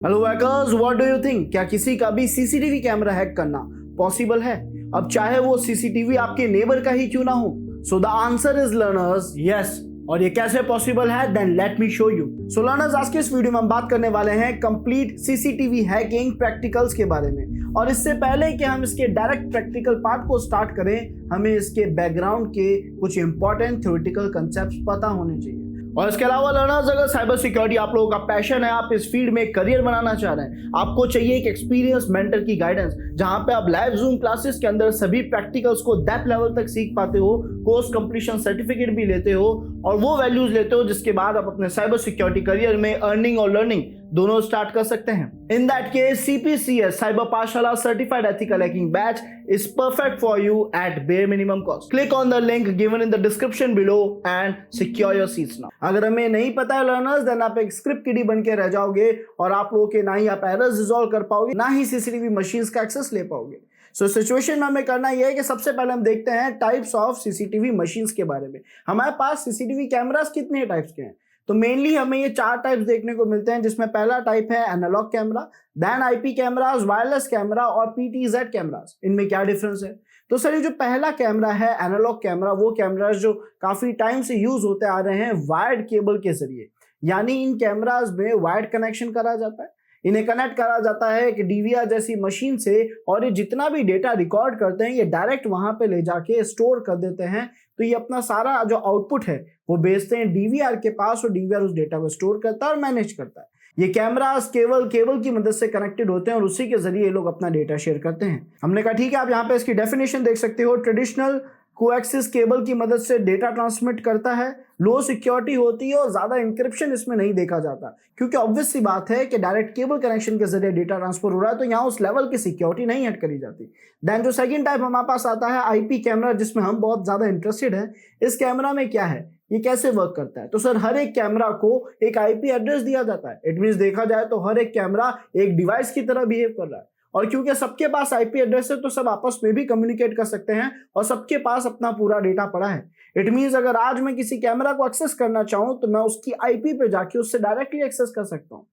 Hello hackers, what do you think? क्या किसी का भी सीसीटीवी कैमरा हैक करना पॉसिबल है? अब चाहे वो सीसीटीवी आपके नेबर का ही क्यों ना हो। So the answer is learners yes. और ये कैसे पॉसिबल है? Then let me show you. So learners, आज के इस वीडियो में हम बात करने वाले हैं कंप्लीट सीसीटीवी हैकिंग प्रैक्टिकल्स के बारे में। और इससे पहले कि हम इसके डायरेक्ट प्रैक्टिकल पार्ट को स्टार्ट करें, हमें इसके बैकग्राउंड के कुछ इंपॉर्टेंट थ्योरेटिकल कंसेप्ट्स पता होने चाहिए। और इसके अलावा लर्नर्स, अगर साइबर सिक्योरिटी आप लोगों का पैशन है, आप इस फील्ड में करियर बनाना चाह रहे हैं, आपको चाहिए एक एक्सपीरियंस मेंटर की गाइडेंस जहां पे आप लाइव जूम क्लासेस के अंदर सभी प्रैक्टिकल्स को डेप्थ लेवल तक सीख पाते हो, कोर्स कंप्लीशन सर्टिफिकेट भी लेते हो और वो वैल्यूज लेते हो जिसके बाद आप अपने साइबर सिक्योरिटी करियर में अर्निंग और लर्निंग दोनों स्टार्ट कर सकते हैं। In that case CPCS cyber Pathshala certified ethical hacking batch is perfect for you at bare minimum cost. Click on the link given in the description below and secure your seats now. अगर हमें नहीं पता है learners, then आप एक script किडी बन के रह जाओगे और आप लोगों के ना ही आप एरर्स रिजॉल्व कर पाओगे, ना ही सीसीटीवी मशीन्स का एक्सेस ले पाओगे। सो सिचुएशन में हमें करना यह है कि सबसे पहले हम देखते हैं टाइप्स ऑफ सीसीटीवी मशीन्स के बारे में। हमारे पास सीसीटीवी कैमरास कितने टाइप्स के हैं? तो मेनली हमें ये 4 टाइप्स देखने को मिलते हैं, जिसमें पहला टाइप है analog camera, then IP cameras, wireless camera और PTZ कैमरास। इनमें क्या डिफरेंस है? तो सर, ये जो पहला कैमरा है एनालॉग कैमरा, वो कैमरास जो काफी टाइम से यूज होते आ रहे हैं वायर्ड केबल के जरिए, यानी इन कैमरास में वायर्ड कनेक्शन करा जाता है, इन्हें कनेक्ट करा जाता है एक DVR जैसी मशीन से, और ये जितना भी डेटा रिकॉर्ड करते हैं ये डायरेक्ट वहां पे ले जाके स्टोर कर देते हैं। तो ये अपना सारा जो आउटपुट है वो भेजते हैं DVR के पास और DVR उस डेटा को स्टोर करता है और मैनेज करता है। ये कैमरास केबल की मदद से कनेक्टेड होते हैं और उसी के जरिए ये लोग अपना डेटा शेयर करते हैं। हमने कहा ठीक है, आप यहाँ पे इसकी डेफिनेशन देख सकते हो। ट्रेडिशनल कोएक्सिस केबल की मदद से डेटा ट्रांसमिट करता है, लो सिक्योरिटी होती है और ज्यादा इंक्रिप्शन इसमें नहीं देखा जाता, क्योंकि ऑब्वियस सी बात है कि डायरेक्ट केबल कनेक्शन के जरिए डेटा ट्रांसफर हो रहा है, तो यहाँ उस लेवल की सिक्योरिटी नहीं ऐड करी जाती। देन जो सेकंड टाइप हमारे पास आता है IP कैमरा, जिसमें हम बहुत ज्यादा इंटरेस्टेड हैं। इस कैमरा में क्या है, ये कैसे वर्क करता है? तो सर, हर एक कैमरा को एक IP एड्रेस दिया जाता है। इट मींस देखा जाए तो हर एक कैमरा एक डिवाइस की तरह बिहेव कर रहा है, और क्योंकि सबके पास IP एड्रेस है तो सब आपस में भी कम्युनिकेट कर सकते हैं और सबके पास अपना पूरा डेटा पड़ा है। इट मींस अगर आज मैं किसी कैमरा को एक्सेस करना चाहूं तो मैं उसकी IP पे जाके उससे डायरेक्टली एक्सेस कर सकता हूं।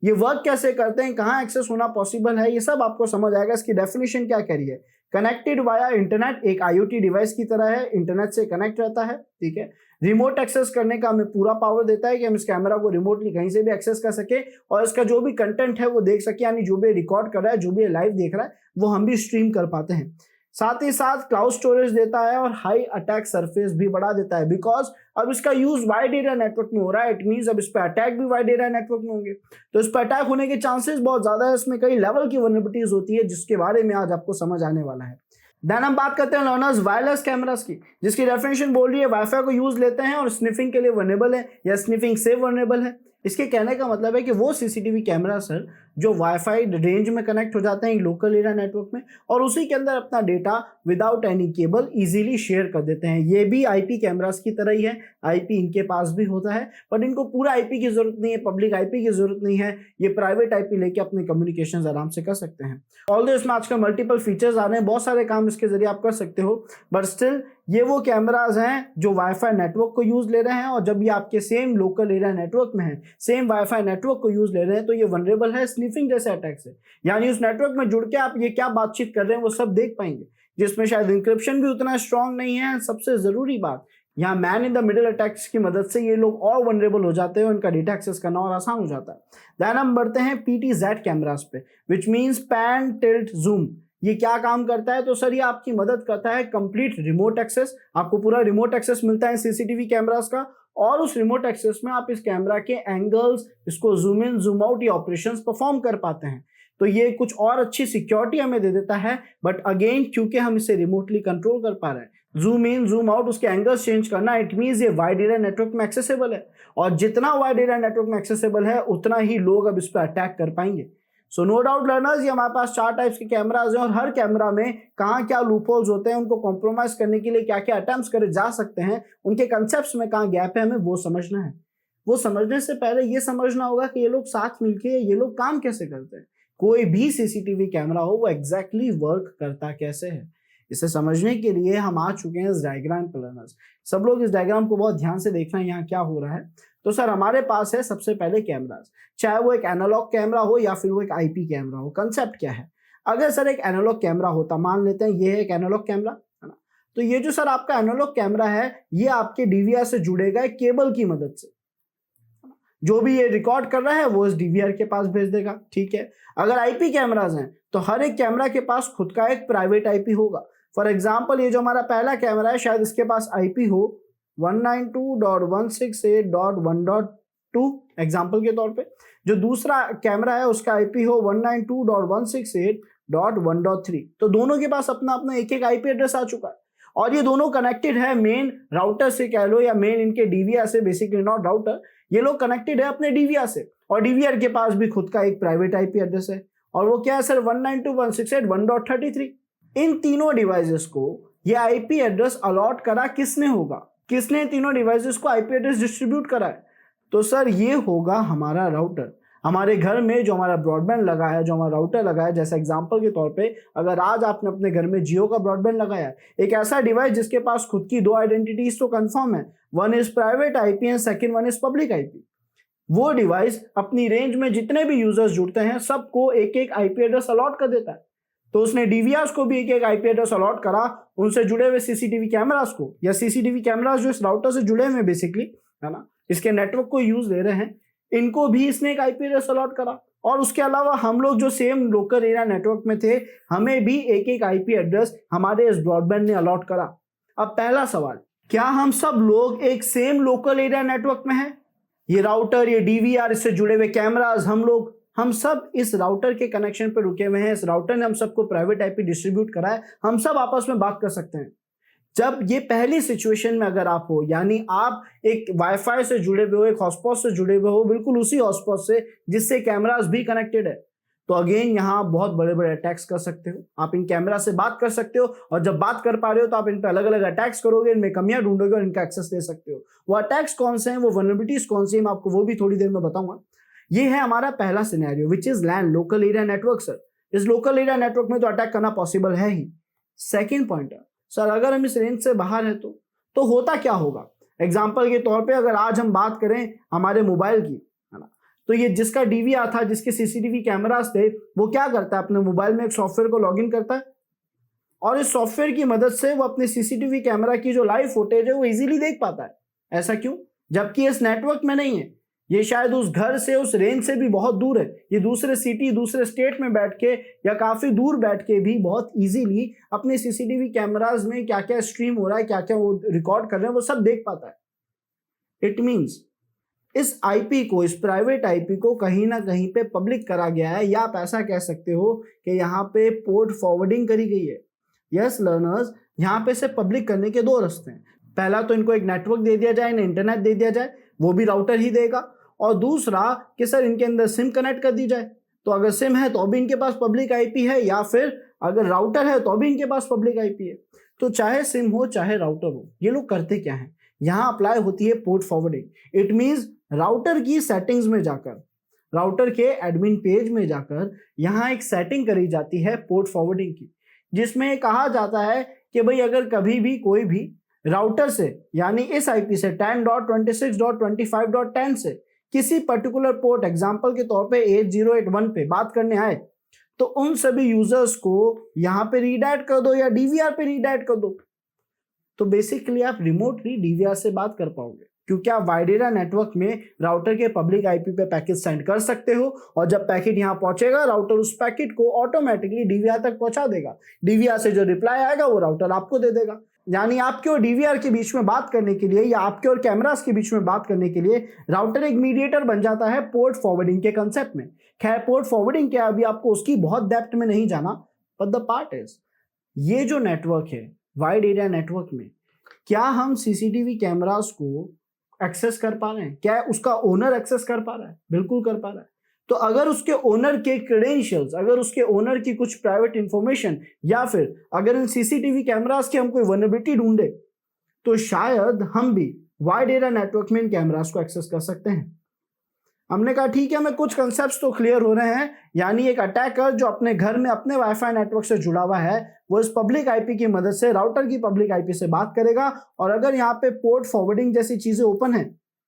ये वर्क कैसे करते हैं, कहां एक्सेस होना पॉसिबल है, ये सब आपको समझ आएगा। इसकी डेफिनेशन क्या कह रही है? कनेक्टेड वाया इंटरनेट, एक IoT डिवाइस की तरह है, इंटरनेट से कनेक्ट रहता है, ठीक है। रिमोट एक्सेस करने का हमें पूरा पावर देता है कि हम इस कैमरा को रिमोटली कहीं से भी एक्सेस कर सके और इसका जो भी कंटेंट है वो देख सके, यानी जो भी रिकॉर्ड कर रहा है, जो भी लाइव देख रहा है, वो हम भी स्ट्रीम कर पाते हैं। साथ ही साथ क्लाउड स्टोरेज देता है और हाई अटैक सरफेस भी बढ़ा देता है, बिकॉज अब इसका यूज वाइड एरिया नेटवर्क में हो रहा है। इट मींस अब इस पर अटैक भी वाइड एरिया नेटवर्क में होंगे, तो इस पर अटैक होने के चांसेस बहुत ज्यादा है। इसमें कई लेवल की वल्नरेबिलिटीज होती है, जिसके बारे में आज आपको समझ आने वाला है। देन हम बात करते हैं लर्नर्स वायरलेस कैमरास की, जिसकी डेफिनेशन बोल रही है वाईफाई को यूज लेते हैं और स्निफिंग के लिए वल्नरेबल है या स्निफिंग से वल्नरेबल है। इसके कहने का मतलब है कि वो सीसीटीवी कैमरा सर जो वाईफाई रेंज में कनेक्ट हो जाते हैं लोकल एरिया नेटवर्क में और उसी के अंदर अपना data without any cable easily share कर देते हैं। ये भी IP कैमरास की तरह ही है, IP इनके पास भी होता है, बट इनको पूरा IP की जरूरत नहीं है, पब्लिक IP की जरूरत नहीं है। ये प्राइवेट IP लेके अपने कम्युनिकेशन आराम से कर सकते हैं। ऑल्दो इसमें आजकल मल्टीपल फीचर्स आ रहे हैं, बहुत सारे काम इसके जरिए आप कर सकते हो, बट स्टिल ये वो कैमराज हैं जो वाईफाई नेटवर्क को यूज ले रहे हैं, और जब ये आपके सेम लोकल एरिया नेटवर्क में है, सेम वाईफाई नेटवर्क को यूज ले रहे हैं, तो ये वनरेबल है स्निफिंग जैसे अटैक से। यानी उस नेटवर्क में जुड़ के आप ये क्या बातचीत कर रहे हैं वो सब देख पाएंगे, जिसमें शायद इंक्रिप्शन भी उतना स्ट्रांग नहीं है। सबसे जरूरी बात, यहाँ man in the middle attacks की मदद से ये लोग और वनरेबल हो जाते हैं, उनका डेटा एक्सेस करना और आसान हो जाता है। देन हम बढ़ते हैं PTZ कैमरास पे, which means pan tilt zoom. ये क्या काम करता है? तो सर, ये आपकी मदद करता है कंप्लीट रिमोट एक्सेस। आपको पूरा रिमोट एक्सेस मिलता है CCTV कैमरास का, और उस रिमोट एक्सेस में आप इस कैमरा के एंगल्स, इसको जूम इन जूम आउट, ये ऑपरेशंस परफॉर्म कर पाते हैं। तो ये कुछ और अच्छी सिक्योरिटी हमें दे देता है, बट अगेन क्योंकि हम इसे रिमोटली कंट्रोल कर पा रहे हैं, जूम इन जूम आउट, उसके एंगल्स चेंज करना, इट मींस ये वाइड एरिया नेटवर्क में एक्सेसिबल है, और जितना वाइड एरिया नेटवर्क में एक्सेसिबल है उतना ही लोग अब इस पर अटैक कर पाएंगे। सो नो डाउट लर्नर्स, ये हमारे पास 4 टाइप्स के कैमराज हैं और हर कैमरा में कहाँ क्या लूपहोल्स होते हैं, उनको कॉम्प्रोमाइज करने के लिए क्या क्या अटेम्प्ट्स करे जा सकते हैं, उनके कंसेप्ट्स में कहाँ गैप है, हमें वो समझना है। वो समझने से पहले ये समझना होगा कि ये लोग साथ मिलके ये लोग काम कैसे करते हैं। कोई भी CCTV कैमरा हो वो एग्जैक्टली वर्क करता कैसे है, इसे समझने के लिए हम आ चुके हैं इस डायग्राम पर लर्नर्स। सब लोग इस डायग्राम को बहुत ध्यान से देखना है, यहाँ क्या हो रहा है। तो सर हमारे पास है सबसे पहले कैमरास, चाहे वो एक एनालॉग कैमरा हो या फिर वो एक आईपी कैमरा हो। कंसेप्ट क्या है, अगर सर एक एनालॉग कैमरा होता, मान लेते हैं ये है एक एनालॉग कैमरा, है ना, तो ये जो सर आपका एनालॉग कैमरा है ये आपके डीवीआर से जुड़ेगा एक केबल की मदद से। जो भी ये रिकॉर्ड कर रहा है वो इस डीवीआर के पास भेज देगा, ठीक है। अगर आईपी कैमराज हैं तो हर एक कैमरा के पास खुद का एक प्राइवेट आईपी होगा। फॉर एग्जांपल ये जो हमारा पहला कैमरा है शायद इसके पास आईपी हो 192.168.1.2 एग्जांपल के तौर पे। जो दूसरा कैमरा है उसका आईपी हो 192.168.1.3। तो दोनों के पास अपना अपना एक एक आईपी एड्रेस आ चुका है और ये दोनों कनेक्टेड है मेन राउटर से कह लो या मेन इनके डीवीआर से, बेसिकली नॉट राउटर, ये लोग कनेक्टेड है अपने डीवीआर से और डीवीआर के पास भी खुद का एक प्राइवेट आईपी एड्रेस है और वो क्या है सर 192.168.1.33। इन तीनों डिवाइसेस को ये आईपी एड्रेस अलॉट करा किसने होगा, किसने तीनों डिवाइसेस को आईपी एड्रेस डिस्ट्रीब्यूट करा है, तो सर ये होगा हमारा राउटर। हमारे घर में जो हमारा ब्रॉडबैंड लगा है, जो हमारा राउटर लगा है, जैसे एग्जांपल के तौर पे अगर आज आपने अपने घर में जियो का ब्रॉडबैंड लगाया है, एक ऐसा डिवाइस जिसके पास खुद की दो आइडेंटिटीज तो कंफर्म है, one is private IP and second one is public IP. वो डिवाइस अपनी रेंज में जितने भी यूजर्स जुड़ते हैं सबको एक एक आईपी एड्रेस अलॉट कर देता है। तो उसने डीवीआर को भी एक एक आईपी एड्रेस अलॉट करा, उनसे जुड़े हुए सीसीटीवी कैमरास को, या सीसीटीवी कैमरास जो इस राउटर से जुड़े हुए बेसिकली, है ना, इसके नेटवर्क को यूज दे रहे हैं, इनको भी इसने एक आईपी एड्रेस अलॉट करा। और उसके अलावा हम लोग जो सेम लोकल एरिया नेटवर्क में थे हमें भी एक एक आईपी एड्रेस हमारे इस ब्रॉडबैंड ने अलॉट करा। अब पहला सवाल, क्या हम सब लोग एक सेम लोकल एरिया नेटवर्क में हैं? ये राउटर, ये डीवीआर, इससे जुड़े हुए कैमरास, हम सब इस राउटर के कनेक्शन पे रुके हुए हैं। इस राउटर ने हम सबको प्राइवेट आईपी डिस्ट्रीब्यूट करा है, हम सब आपस में बात कर सकते हैं। जब ये पहली सिचुएशन में अगर आप हो, यानी आप एक वाईफाई से जुड़े हुए हो, एक हॉटस्पॉट से जुड़े हुए हो, बिल्कुल उसी हॉटस्पॉट से जिससे कैमरास भी कनेक्टेड है, तो अगेन यहाँ बहुत बड़े बड़े अटैक्स कर सकते हो। आप इन कैमरा से बात कर सकते हो और जब बात कर पा रहे हो तो आप इन पे अलग अलग अटैक्स करोगे, इनमें कमियां ढूंढोगे और इनका एक्सेस दे सकते हो। वो अटैक्स कौन से हैं, वो वल्नरेबिलिटीज कौन सी है, मैं आपको वो भी थोड़ी देर में बताऊंगा। ये है हमारा पहला scenario which is LAN, local area network. Sir इस लोकल एरिया नेटवर्क में तो अटैक करना पॉसिबल है ही। सेकेंड पॉइंट है सर, अगर हम इस रेंज से बाहर है तो होता क्या होगा। एग्जाम्पल के तौर पे अगर आज हम बात करें हमारे मोबाइल की, है ना, तो ये जिसका डीवीआर था, जिसके सीसीटीवी कैमरास थे, वो क्या करता है, अपने मोबाइल में एक सॉफ्टवेयर को लॉगिन करता है और इस सॉफ्टवेयर की मदद से वो अपने सीसीटीवी कैमरा की जो लाइव फुटेज है वो इजीली देख पाता है। ऐसा क्यों? जबकि इस नेटवर्क में नहीं है, ये शायद उस घर से, उस रेंज से भी बहुत दूर है। ये दूसरे सिटी, दूसरे स्टेट में बैठ के या काफी दूर बैठ के भी बहुत इजीली अपने सीसीटीवी कैमरास में क्या क्या स्ट्रीम हो रहा है, क्या क्या वो रिकॉर्ड कर रहे हैं, वो सब देख पाता है। इट मींस इस आईपी को, इस प्राइवेट आईपी को कहीं ना कहीं पे पब्लिक करा गया है, या आप ऐसा कह सकते हो कि यहाँ पे पोर्ट फॉरवर्डिंग करी गई है। यस लर्नर्स, यहाँ पे से पब्लिक करने के दो रास्ते हैं। पहला तो इनको एक नेटवर्क दे दिया जाए, इन्हें इंटरनेट दे दिया जाए, वो भी राउटर ही देगा, और दूसरा कि सर इनके अंदर सिम कनेक्ट कर दी जाए। तो अगर सिम है तो भी इनके पास पब्लिक आईपी है, या फिर अगर राउटर है तो भी इनके पास पब्लिक आईपी है। तो चाहे सिम हो चाहे राउटर हो, ये लोग करते क्या है, यहाँ अप्लाई होती है port forwarding. It means router की सेटिंग्स में जाकर, राउटर के एडमिन पेज में जाकर यहाँ एक सेटिंग करी जाती है पोर्ट फॉरवर्डिंग की, जिसमें कहा जाता है कि भाई अगर कभी भी कोई भी राउटर से, यानी इस आईपी से 10.26.25.10 से किसी पर्टिकुलर पोर्ट, एग्जांपल के तौर पे 8081 पे बात करने आए, तो उन सभी यूजर्स को यहाँ पे रीडायरेक्ट कर दो या डीवीआर पे रीडायरेक्ट कर दो। तो बेसिकली आप रिमोटली डीवीआर से बात कर पाओगे, क्योंकि आप वाइड एरिया नेटवर्क में राउटर के पब्लिक आईपी पे पैकेट सेंड कर सकते हो, और जब पैकेट यहाँ पहुंचेगा राउटर उस पैकेट को ऑटोमेटिकली डीवीआर तक पहुंचा देगा। डीवीआर से जो रिप्लाई आएगा वो राउटर आपको दे देगा। यानी आपके और डीवीआर के बीच में बात करने के लिए, या आपके और कैमरास के बीच में बात करने के लिए राउटर एक मीडिएटर बन जाता है पोर्ट फॉरवर्डिंग के कंसेप्ट में। खैर पोर्ट फॉरवर्डिंग क्या, अभी आपको उसकी बहुत डेप्थ में नहीं जाना, बट द पार्ट इज ये जो नेटवर्क है वाइड एरिया नेटवर्क में, क्या हम सीसीटीवी कैमरास को एक्सेस कर पा रहे हैं? क्या उसका ओनर एक्सेस कर पा रहा है? बिल्कुल कर पा रहा है। तो अगर उसके ओनर के क्रेडेंशियल्स, अगर उसके ओनर की कुछ प्राइवेट इंफॉर्मेशन, या फिर अगर इन सीसीटीवी कैमरास की हम कोई वल्नरेबिलिटी ढूंढे, तो शायद हम भी वाइड एरिया नेटवर्क में इन कैमरास को एक्सेस कर सकते हैं। हमने कहा ठीक है, हमें कुछ कंसेप्ट्स तो क्लियर हो रहे हैं। यानी एक अटैकर जो अपने घर में अपने वाईफाई नेटवर्क से जुड़ा हुआ है, वो इस पब्लिक आईपी की मदद से राउटर की पब्लिक आईपी से बात करेगा, और अगर यहाँ पे पोर्ट फॉरवर्डिंग जैसी चीजें ओपन है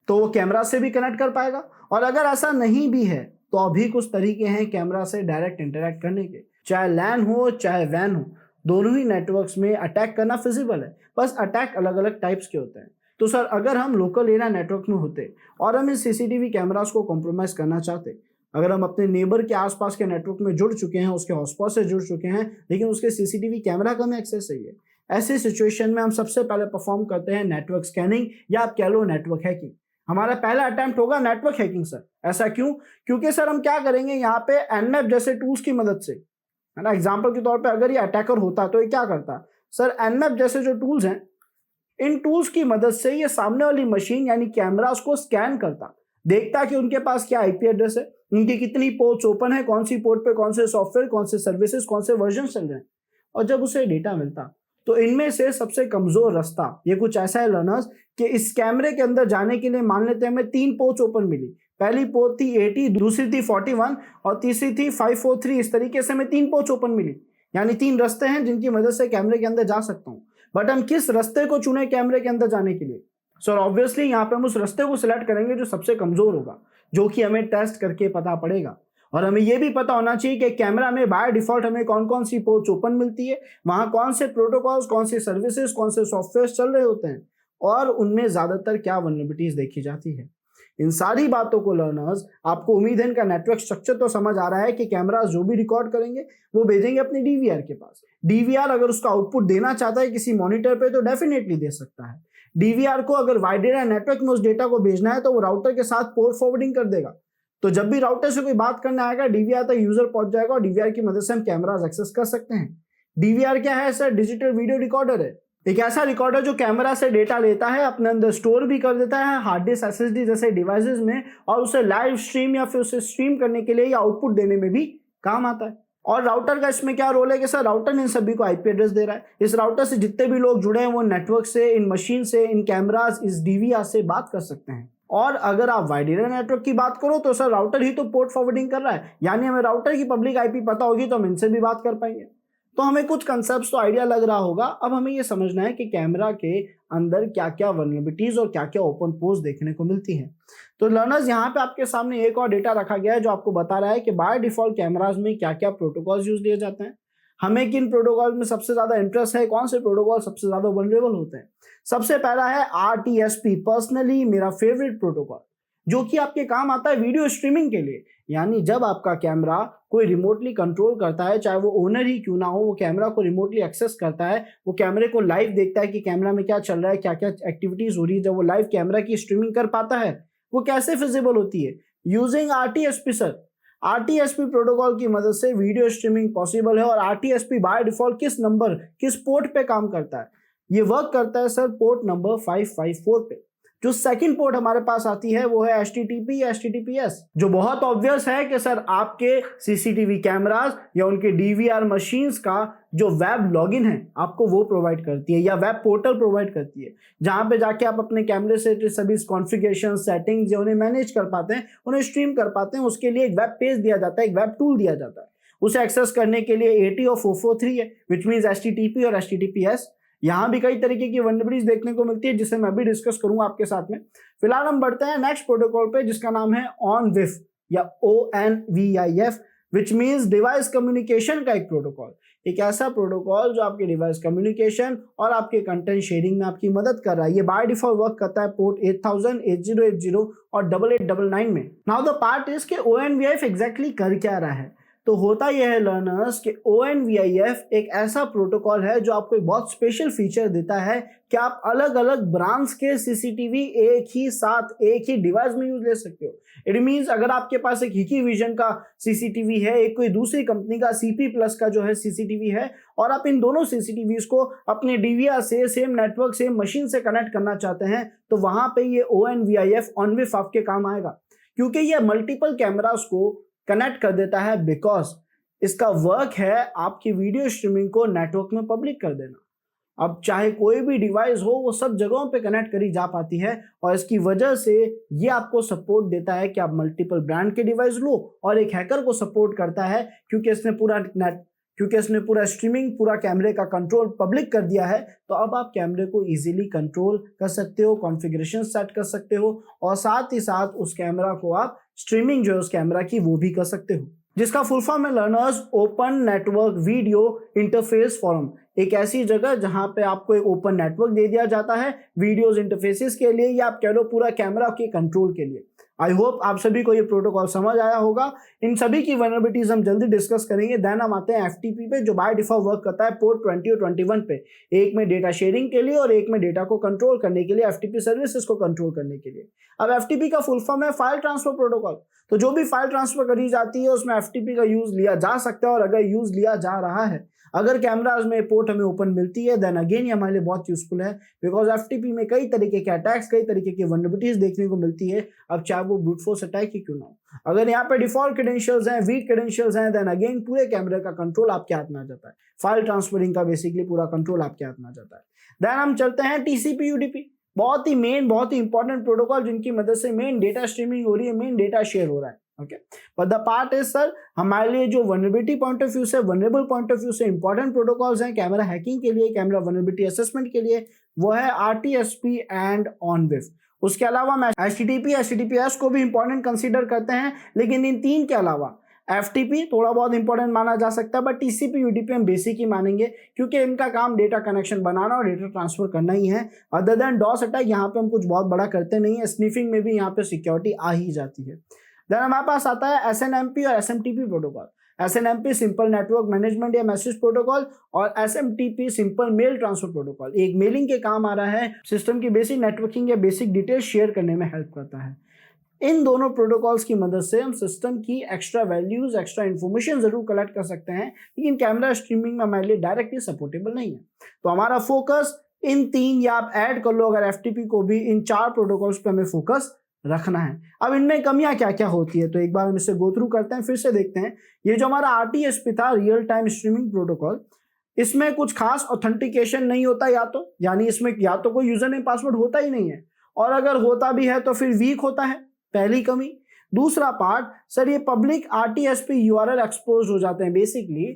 तो वो कैमरा से भी कनेक्ट कर पाएगा। और अगर ऐसा नहीं भी है तो अभी कुछ तरीके हैं कैमरा से डायरेक्ट इंटरेक्ट करने के, चाहे लैन हो चाहे वैन हो, दोनों ही नेटवर्क्स में अटैक करना फिजिबल है, बस अटैक अलग अलग टाइप्स के होते हैं। तो सर अगर हम लोकल एरिया नेटवर्क में होते और हम इस सीसीटीवी कैमरास को कॉम्प्रोमाइज करना चाहते, अगर हम अपने नेबर के आसपास के नेटवर्क में जुड़ चुके हैं, उसके हॉटस्पॉट से जुड़ चुके हैं, लेकिन उसके सीसीटीवी कैमरा का हमें एक्सेस चाहिए, ऐसी सिचुएशन में हम सबसे पहले परफॉर्म करते हैं नेटवर्क स्कैनिंग, या आप कह लो नेटवर्क हैकिंग। हमारा पहला अटेम्प्ट होगा नेटवर्क हैकिंग सर। ऐसा क्यों? क्योंकि सर हम क्या करेंगे यहाँ पे एनमैप जैसे टूल्स की मदद से, है ना, एग्जांपल के तौर पे अगर ये अटैकर होता तो ये क्या करता सर, एनमैप जैसे जो टूल्स हैं, इन टूल्स की मदद से ये सामने वाली मशीन यानी कैमरास को स्कैन करता, देखता कि उनके पास क्या आईपी एड्रेस है, उनकी कितनी पोर्ट्स ओपन है, कौन सी पोर्ट पे कौन से सॉफ्टवेयर, कौन से सर्विसेज, कौन से वर्जन चल रहे हैं। और जब उसे डेटा मिलता तो इनमें से सबसे कमजोर रास्ता ये कुछ ऐसा है लर्नर्स कि इस कैमरे के अंदर जाने के लिए मान लेते हैं हमें 3 पोर्ट्स ओपन मिली। पहली पोर्ट थी 80, दूसरी थी 41 और तीसरी थी 543। इस तरीके से हमें 3 पोर्ट्स ओपन मिली, यानी 3 रास्ते हैं जिनकी मदद से कैमरे के अंदर जा सकता हूं। बट हम किस रास्ते को चुने कैमरे के अंदर जाने के लिए? सर ऑब्वियसली यहाँ पे हम उस रास्ते को सिलेक्ट करेंगे जो सबसे कमजोर होगा, जो कि हमें टेस्ट करके पता पड़ेगा। और हमें यह भी पता होना चाहिए कि कैमरा में बाय डिफॉल्ट हमें कौन कौन सी पोर्ट्स ओपन मिलती है, वहां कौन से प्रोटोकॉल्स, कौन से सर्विसेज, कौन से सॉफ्टवेयर चल रहे होते हैं और उनमें ज्यादातर क्या वल्नरेबिलिटीज देखी जाती है। इन सारी बातों को लर्नर्स, आपको उम्मीद है इनका नेटवर्क स्ट्रक्चर तो समझ आ रहा है कि कैमरास जो भी रिकॉर्ड करेंगे वो भेजेंगे अपने डीवीआर के पास। डीवीआर अगर उसका आउटपुट देना चाहता है किसी मॉनिटर पे तो डेफिनेटली दे सकता है। डीवीआर को अगर वाइड एरिया नेटवर्क में उस डेटा को भेजना है तो वो राउटर के साथ पोर्ट फॉरवर्डिंग कर देगा। तो जब भी राउटर से कोई बात करने आएगा डीवीआर तक यूजर पहुंच जाएगा और डीवीआर की मदद से हम कैमरास एक्सेस कर सकते हैं। डीवीआर क्या है सर? डिजिटल वीडियो रिकॉर्डर है, एक ऐसा रिकॉर्डर जो कैमरा से डेटा लेता है, अपने अंदर स्टोर भी कर देता है हार्ड डिस्क, एसएसडी जैसे डिवाइसेस में, और उसे लाइव स्ट्रीम या फिर उसे स्ट्रीम करने के लिए या आउटपुट देने में भी काम आता है। और राउटर का इसमें क्या रोल है कि सर राउटर इन सभी को आईपी एड्रेस दे रहा है। इस राउटर से जितने भी लोग जुड़े हैं वो नेटवर्क से, इन मशीन से, इन कैमरास, इस डीवीआर से बात कर सकते हैं। और अगर आप वाइड एरिया नेटवर्क की बात करो तो सर राउटर ही तो पोर्ट फॉरवर्डिंग कर रहा है, यानी हमें राउटर की पब्लिक आईपी पता होगी तो हम इनसे भी बात कर पाएंगे। तो हमें कुछ कंसेप्ट तो आइडिया लग रहा होगा। अब हमें यह समझना है कि कैमरा के अंदर क्या क्या वल्नरेबिलिटीज और क्या क्या ओपन पोर्ट्स देखने को मिलती हैं। तो लर्नर्स यहाँ पे आपके सामने एक और डेटा रखा गया है जो आपको बता रहा है कि बाय डिफॉल्ट कैमराज में क्या क्या प्रोटोकॉल्स यूज किए जाते हैं, हमें किन प्रोटोकॉल में सबसे ज्यादा इंटरेस्ट है, कौन से प्रोटोकॉल सबसे ज्यादा वल्नरेबल होते हैं। सबसे पहला है RTSP, पर्सनली मेरा फेवरेट प्रोटोकॉल, जो कि आपके काम आता है वीडियो स्ट्रीमिंग के लिए। यानी जब आपका कैमरा कोई रिमोटली कंट्रोल करता है, चाहे वो ओनर ही क्यों ना हो, वो कैमरा को रिमोटली एक्सेस करता है, वो कैमरे को लाइव देखता है कि कैमरा में क्या चल रहा है, क्या क्या एक्टिविटीज हो रही है। जब वो लाइव कैमरा की स्ट्रीमिंग कर पाता है, वो कैसे फिजिबल होती है? Using RTSP sir. RTSP protocol की मदद से वीडियो स्ट्रीमिंग पॉसिबल है। और RTSP बाय डिफॉल्ट किस नंबर, किस पोर्ट पे काम करता है? ये वर्क करता है सर पोर्ट नंबर 554 पे। जो सेकंड पोर्ट हमारे पास आती है वो है HTTP या HTTPS, जो बहुत ऑब्वियस है कि सर आपके सीसीटीवी कैमरास या उनके डीवीआर मशीन्स का जो वेब लॉगिन है आपको वो प्रोवाइड करती है, या वेब पोर्टल प्रोवाइड करती है, जहां पे जाके आप अपने कैमरे से सभी कॉन्फ़िगरेशन, सेटिंग्स जो उन्हें मैनेज कर पाते हैं, उन्हें स्ट्रीम कर पाते हैं। उसके लिए एक वेब पेज दिया जाता है, एक वेब टूल दिया जाता है। उसे एक्सेस करने के लिए 80 और 443 है, विच मीन्स HTTP और HTTPS। यहां भी कई तरीके की वल्नरेबिलिटीज देखने को मिलती है जिसे मैं भी डिस्कस करूंगा आपके साथ में। फिलहाल हम बढ़ते हैं नेक्स्ट प्रोटोकॉल पे जिसका नाम है ONVIF या ONVIF, which means device communication का एक प्रोटोकॉल। एक ऐसा प्रोटोकॉल जो आपके डिवाइस कम्युनिकेशन और आपके कंटेंट शेयरिंग में आपकी मदद कर रहा है। ये बाय डिफॉल्ट वर्क करता है पोर्ट 8000, 8080 और 8899 में। नाउ द पार्ट इज कि ONVIF एग्जैक्टली कर क्या रहा है। तो होता यह है लर्नर्स कि ONVIF एक ऐसा प्रोटोकॉल है जो आपको एक बहुत स्पेशल फीचर देता है कि आप अलग अलग ब्रांड्स के सीसीटीवी एक ही साथ एक ही डिवाइस में यूज ले सकते हो। इट मींस अगर आपके पास एक Hikvision का सीसीटीवी है, एक कोई दूसरी कंपनी का CP+ का जो है सीसीटीवी है, और आप इन दोनों सीसीटीवीज को अपने डीवीआर से, सेम नेटवर्क, सेम मशीन से कनेक्ट करना चाहते हैं, तो वहां पे ये ONVIF आपके काम आएगा, क्योंकि ये मल्टीपल कैमरास को कनेक्ट कर देता है। बिकॉज इसका वर्क है आपकी वीडियो स्ट्रीमिंग को नेटवर्क में पब्लिक कर देना। अब चाहे कोई भी डिवाइस हो, वो सब जगहों पे कनेक्ट करी जा पाती है, और इसकी वजह से ये आपको सपोर्ट देता है कि आप मल्टीपल ब्रांड के डिवाइस लो, और एक हैकर को सपोर्ट करता है क्योंकि इसने पूरा क्योंकि इसने पूरा स्ट्रीमिंग, पूरा कैमरे का कंट्रोल पब्लिक कर दिया है, तो अब आप कैमरे को इजीली कंट्रोल कर सकते हो, कॉन्फ़िगरेशन सेट कर सकते हो और साथ ही साथ उस कैमरा को आप स्ट्रीमिंग जो है उस कैमरा की वो भी कर सकते हो, जिसका फुल फॉर्म है learners open network video interface forum. एक ऐसी जगह जहां पे आपको एक ओपन नेटवर्क दे दिया जाता है वीडियोस इंटरफेसेस के लिए, या आप कह लो पूरा कैमरा के कंट्रोल के लिए। आई होप आप सभी को ये प्रोटोकॉल समझ आया होगा। इन सभी की वल्नरेबिलिटीज हम जल्दी डिस्कस करेंगे। देन हम आते हैं एफटीपी पे, जो बाय डिफॉल्ट वर्क करता है पोर्ट 20 और 21 पे, एक में डेटा शेयरिंग के लिए और एक में डेटा को कंट्रोल करने के लिए, एफटीपी सर्विसेज को कंट्रोल करने के लिए। अब एफटीपी का फुल फॉर्म है फाइल ट्रांसफर प्रोटोकॉल। तो जो भी फाइल ट्रांसफर करी जाती है उसमें एफटीपी का यूज लिया जा सकता है, और अगर यूज लिया जा रहा है, अगर कैमराज में पोर्ट हमें ओपन मिलती है, देन अगेन ये हमारे लिए बहुत यूजफुल है, बिकॉज एफटीपी में कई तरीके के अटैक्स, कई तरीके की वल्नरेबिलिटीज देखने को मिलती है, अब चाहे वो ब्रूट फोर्स अटैक ही क्यों ना हो। अगर यहाँ पे डिफॉल्ट क्रेडेंशियल्स हैं, वीक क्रेडेंशियल्स हैं, देन अगेन पूरे कैमरे का कंट्रोल आपके हाथ में आ जाता है, फाइल ट्रांसफरिंग का बेसिकली पूरा कंट्रोल आपके हाथ में आ जाता है। देन हम चलते हैं टीसीपी यूडीपी, बहुत ही इंपॉर्टेंट प्रोटोकॉल, जिनकी मदद से मेन डेटा स्ट्रीमिंग हो रही है, मेन डेटा शेयर हो रहा है। Okay, but the part is sir, हमारे लिए जो वल्नरेबिलिटी पॉइंट ऑफ व्यू से, वल्नरेबल पॉइंट ऑफ व्यू से इंपॉर्टेंट प्रोटोकॉल्स हैं कैमरा हैकिंग के लिए, कैमरा वल्नरेबिलिटी असेसमेंट के लिए, वो है आरटीएसपी एंड ऑनविफ। उसके अलावा हम एचटीटीपी, एचटीटीपीएस को भी इंपॉर्टेंट कंसीडर करते हैं, लेकिन इन तीन के अलावा एफटीपी थोड़ा बहुत इंपॉर्टेंट माना जा सकता है, बट टीसीपी यूडीपी हम बेसिक ही मानेंगे, क्योंकि इनका काम डेटा कनेक्शन बनाना और डेटा ट्रांसफर करना ही है। अदर देन डॉस अटैक यहाँ पे हम कुछ बहुत बड़ा करते नहीं है, स्निफिंग में भी यहाँ पे सिक्योरिटी आ ही जाती है। देन हमारे पास आता है एसएनएमपी और SMTP protocol. SNMP simple network management या मैसेज प्रोटोकॉल, और SMTP simple mail transfer protocol. एक मेलिंग के काम आ रहा है, सिस्टम की बेसिक नेटवर्किंग या बेसिक डिटेल शेयर करने में हेल्प करता है। इन दोनों प्रोटोकॉल्स की मदद से हम सिस्टम की एक्स्ट्रा वैल्यूज, एक्स्ट्रा इन्फॉर्मेशन जरूर कलेक्ट कर सकते हैं, लेकिन कैमरा स्ट्रीमिंग में हमारे लिए डायरेक्टली सपोर्टेबल नहीं है। तो हमारा फोकस इन तीन, या आप ऐड कर लो अगर एफटीपी को भी, इन चार प्रोटोकॉल्स पे हमें फोकस रखना है। अब इनमें कमियां क्या क्या होती है, तो एक बार हम इसे गो थ्रू करते हैं, फिर से देखते हैं। ये जो हमारा आरटीएसपी था, रियल टाइम स्ट्रीमिंग प्रोटोकॉल, इसमें कुछ खास ऑथेंटिकेशन नहीं होता, यानी इसमें या तो कोई यूजर नेम पासवर्ड होता ही नहीं है, और अगर होता भी है तो फिर वीक होता है, पहली कमी। दूसरा पार्ट सर, ये पब्लिक आरटीएसपी यूआरएल एक्सपोज हो जाते हैं। बेसिकली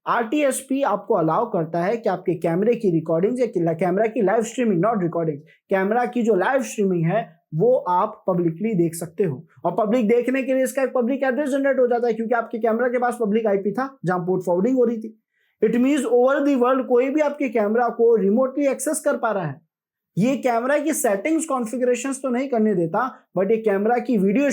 आरटीएसपी आपको अलाउ करता है कि आपके कैमरे की रिकॉर्डिंग या कैमरा की live streaming, not recording, camera की जो लाइव स्ट्रीमिंग है वो आप पब्लिकली देख सकते हो, और पब्लिक देखने के लिए इसका एक पब्लिक एड्रेस जनरेट हो जाता है, क्योंकि आपके कैमरा के पास पब्लिक आईपी था जहां पोर्ट फॉरवर्डिंग हो रही थी। It means over the world कोई भी आपके कैमरा को रिमोटली एक्सेस कर पा रहा है। ये कैमरा की सेटिंग्स, कॉन्फ़िगरेशंस तो नहीं करने देता, बट ये कैमरा की वीडियो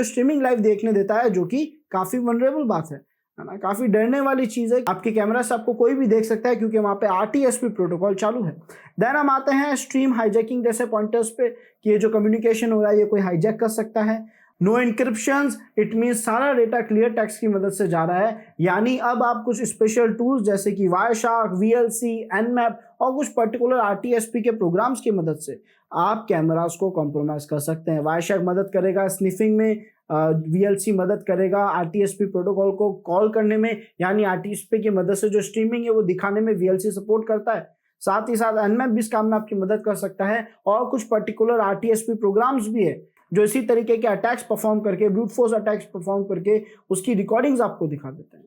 स्ट्रीमिंग लाइव देखने देता है, जो कि काफी वनरेबल बात है ना, काफी डरने वाली चीज है। आपके कैमरा से आपको कोई भी देख सकता है, क्योंकि वहां पे आरटीएसपी प्रोटोकॉल चालू है। देन हम आते हैं स्ट्रीम हाईजैकिंग जैसे पॉइंटर्स पे, कि ये जो कम्युनिकेशन हो रहा है ये कोई हाईजैक कर सकता है। नो इंक्रिप्शंस, इट मींस सारा डेटा क्लियर टेक्स्ट की मदद से जा रहा है, यानी अब आप कुछ स्पेशल टूल्स जैसे कि वायरशार्क, वीएलसी, एनमैप और कुछ पर्टिकुलर आरटीएसपी के प्रोग्राम्स की मदद से आप कैमरास को कॉम्प्रोमाइज कर सकते हैं। वायरशार्क मदद करेगा स्निफिंग में, वीएलसी मदद करेगा आरटीएसपी प्रोटोकॉल को कॉल करने में, यानी आरटीएसपी की मदद से जो स्ट्रीमिंग है वो दिखाने में वीएलसी सपोर्ट करता है। साथ ही साथ एनमैप भी इस काम में आपकी मदद कर सकता है, और कुछ पर्टिकुलर आरटीएसपी प्रोग्राम्स भी है जो इसी तरीके के अटैक्स परफॉर्म करके, ब्रूट फोर्स अटैक्स परफॉर्म करके उसकी रिकॉर्डिंग्स आपको दिखा देते हैं।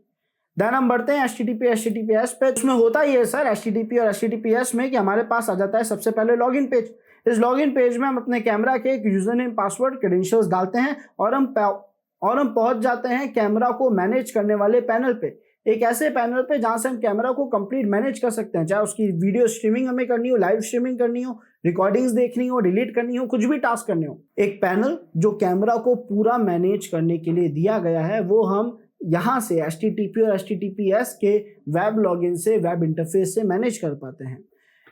देन हम बढ़ते हैं HTTPS पे। इसमें होता ही है सर HTTP और HTTPS में कि हमारे पास आ जाता है सबसे पहले लॉगिन पेज। इस लॉगिन पेज में हम अपने कैमरा के एक यूजर नेम, पासवर्ड, क्रेडेंशियल्स डालते हैं और हम पहुंच जाते हैं कैमरा को मैनेज करने वाले पैनल पे, एक ऐसे पैनल पे जहां से हम कैमरा को कंप्लीट मैनेज कर सकते हैं, चाहे उसकी वीडियो स्ट्रीमिंग हमें करनी हो, लाइव स्ट्रीमिंग करनी हो, रिकॉर्डिंग्स देखनी हो, डिलीट करनी हो, कुछ भी टास्क करने हो। एक पैनल जो कैमरा को पूरा मैनेज करने के लिए दिया गया है, वो हम यहाँ से HTTP और HTTPS के वेब लॉगिन से, वेब इंटरफेस से मैनेज कर पाते हैं।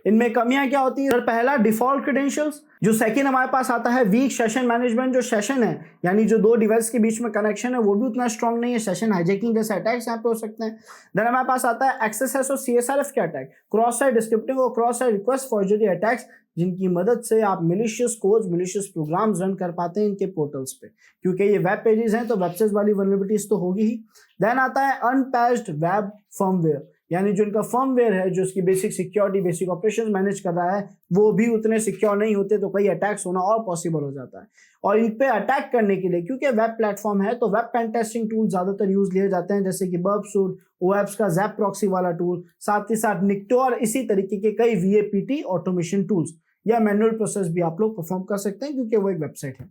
इनमें कमियां क्या होती है? पहला डिफॉल्ट क्रेडेंशियल्स। जो सेकंड हमारे पास आता है वीक सेशन मैनेजमेंट। जो सेशन है यानी जो दो डिवाइस के बीच में कनेक्शन है वो भी उतना स्ट्रांग नहीं है, सेशन हाईजैकिंग जैसे अटैक्स यहाँ पे हो सकते हैं। देन हमारे पास आता है एक्सेस और CSRF के अटैक, क्रॉस साइट स्क्रिप्टिंग और cross site request forgery attacks, जिनकी मदद से आप malicious codes, malicious programs run कर पाते हैं इनके पोर्टल्स पे, क्योंकि ये वेब पेजेस हैं तो वेबसाइट वाली वल्नरेबिलिटीज तो होगी ही। देन आता है अनपैच्ड वेब फर्मवेयर, यानी जो इनका फर्मवेयर है, जो इसकी basic security, basic operations manage कर रहा है, वो भी उतने सिक्योर नहीं होते, तो कई अटैक्स होना और पॉसिबल हो जाता है। और इन पे अटैक करने के लिए, क्योंकि वेब प्लेटफॉर्म है, तो वेब पेन टेस्टिंग टूल ज्यादातर यूज लिए जाते हैं, जैसे कि बर्बसूट, ओएप्स का जैप प्रॉक्सी वाला टूल, साथ ही साथ निक्टो और इसी तरीके के कई वीएपीटी ऑटोमेशन टूल्स या मैनुअल प्रोसेस भी आप लोग परफॉर्म कर सकते हैं, क्योंकि वो एक वेबसाइट है।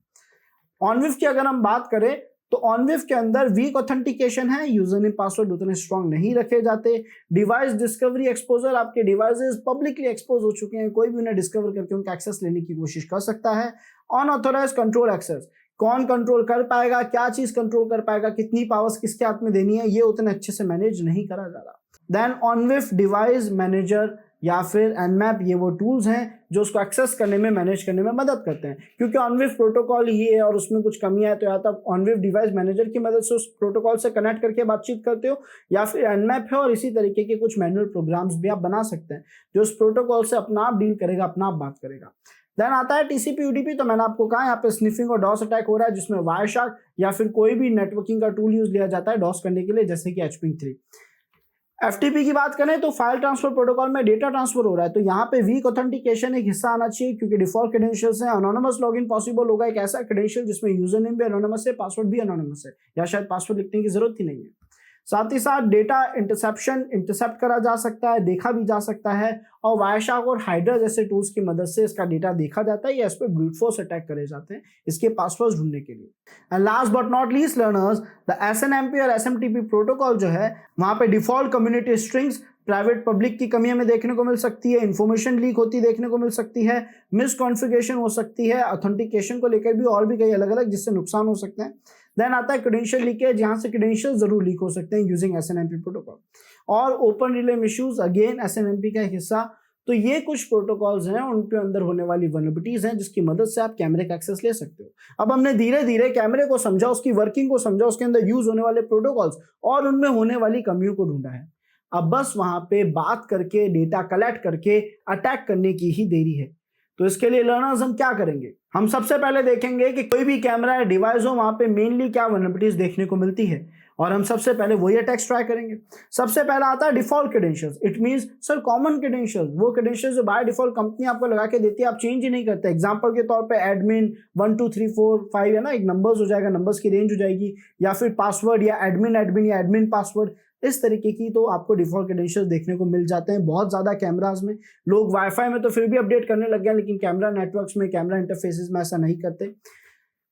ऑनविव की अगर हम बात करें तो ऑनविव के अंदर वीक ऑथेंटिकेशन है, यूजर नेम पासवर्ड उतने स्ट्रांग नहीं रखे जाते। डिवाइस डिस्कवरी एक्सपोजर, आपके डिवाइसेस पब्लिकली एक्सपोज हो चुके हैं, कोई भी उन्हें डिस्कवर करके उनका एक्सेस लेने की कोशिश कर सकता है। अनऑथोराइज कंट्रोल एक्सेस, कौन कंट्रोल कर पाएगा, क्या चीज कंट्रोल कर पाएगा, कितनी पावर्स किसके हाथ में देनी है, ये उतने अच्छे से मैनेज नहीं करा जा रहा। देन ऑनविव डिवाइस मैनेजर या फिर एनमैप, ये वो टूल्स हैं जो उसको एक्सेस करने में, मैनेज करने में मदद करते हैं। क्योंकि ऑनविव प्रोटोकॉल ही है और उसमें कुछ कमियां है, तो या तो आप ऑनविव डिवाइस मैनेजर की मदद से उस प्रोटोकॉल से कनेक्ट करके बातचीत करते हो, या फिर एनमैप है और इसी तरीके के कुछ मैनुअल प्रोग्राम्स भी आप बना सकते हैं जो उस प्रोटोकॉल से अपना आप डील करेगा, अपना आप बात करेगा। देन आता है टीसीपी यूडीपी, तो मैंने आपको कहा यहाँ पे स्निफिंग और डॉस अटैक हो रहा है, जिसमें वायरशार्क या फिर कोई भी नेटवर्किंग का टूल यूज लिया जाता है डॉस करने के लिए, जैसे कि HPing3। एफटीपी की बात करें तो फाइल ट्रांसफर प्रोटोकॉल में डेटा ट्रांसफर हो रहा है, तो यहाँ पे वीक ऑथेंटिकेशन एक हिस्सा आना चाहिए, क्योंकि डिफॉल्ट क्रेडेंशियल्स हैं। एनोनिमस लॉगिन पॉसिबल होगा, एक ऐसा क्रेडेंशियल जिसमें यूजर नेम भी एनोनिमस है, पासवर्ड भी एनोनिमस है, या शायद पासवर्ड लिखने की जरूरत ही नहीं है। साथ ही साथ डेटा इंटरसेप्ट करा जा सकता है, देखा भी जा सकता है, और वायरशार्क और हाइड्रा जैसे टूल्स की मदद से इसका डेटा देखा जाता है या इस पर ब्रूट फोर्स अटैक करे जाते हैं इसके पासवर्ड्स ढूंढने के लिए। And last but not least learners, the SNMP और SMTP प्रोटोकॉल जो है, वहां पे default community strings private public की कमी हमें देखने को मिल सकती है, इन्फॉर्मेशन लीक होती देखने को मिल सकती है, मिसकॉन्फ़िगरेशन हो सकती है, ऑथेंटिकेशन को लेकर भी और भी कई अलग अलग जिससे नुकसान हो सकते हैं। देन आता है क्रेडेंशियल लीकेज, जहां से क्रेडेंशियल जरूर लीक हो सकते हैं यूजिंग SNMP प्रोटोकॉल। और open relay issues, again SNMP का एक हिस्सा। तो ये कुछ प्रोटोकॉल्स हैं, उनके अंदर होने वाली वल्नरेबिलिटीज हैं, जिसकी मदद से आप कैमरे का एक्सेस ले सकते हो। अब हमने धीरे धीरे कैमरे को समझा, उसकी वर्किंग को समझा, उसके अंदर यूज होने वाले प्रोटोकॉल्स और उनमें होने वाली कमियों को ढूंढा है। अब बस वहां पे बात करके, डेटा कलेक्ट करके अटैक करने की ही देरी है। तो इसके लिए लर्नर्स हम क्या करेंगे, हम सबसे पहले देखेंगे कि कोई भी कैमरा या डिवाइस हो, वहां पे मेनली क्या वल्नरेबिलिटीज देखने को मिलती है, और हम सबसे पहले वही अटैक्स ट्राई करेंगे। सबसे पहला आता है default credentials. It means sir common credentials, वो क्रेडेंशियल्स जो बाय डिफॉल्ट कंपनी आपको लगा के देती है, आप चेंज ही नहीं करते। एग्जांपल के तौर पे एडमिन 1 2 3 4 5 है ना, एक नंबर्स हो जाएगा, नंबर्स की रेंज हो जाएगी, या फिर पासवर्ड या एडमिन एडमिन या एडमिन पासवर्ड, इस तरीके की तो आपको डिफॉल्ट क्रेडेंशियल्स देखने को मिल जाते हैं बहुत ज्यादा कैमरास में। लोग वाईफाई में तो फिर भी अपडेट करने लग गए, लेकिन कैमरा नेटवर्क्स में, कैमरा इंटरफेसेस में ऐसा नहीं करते।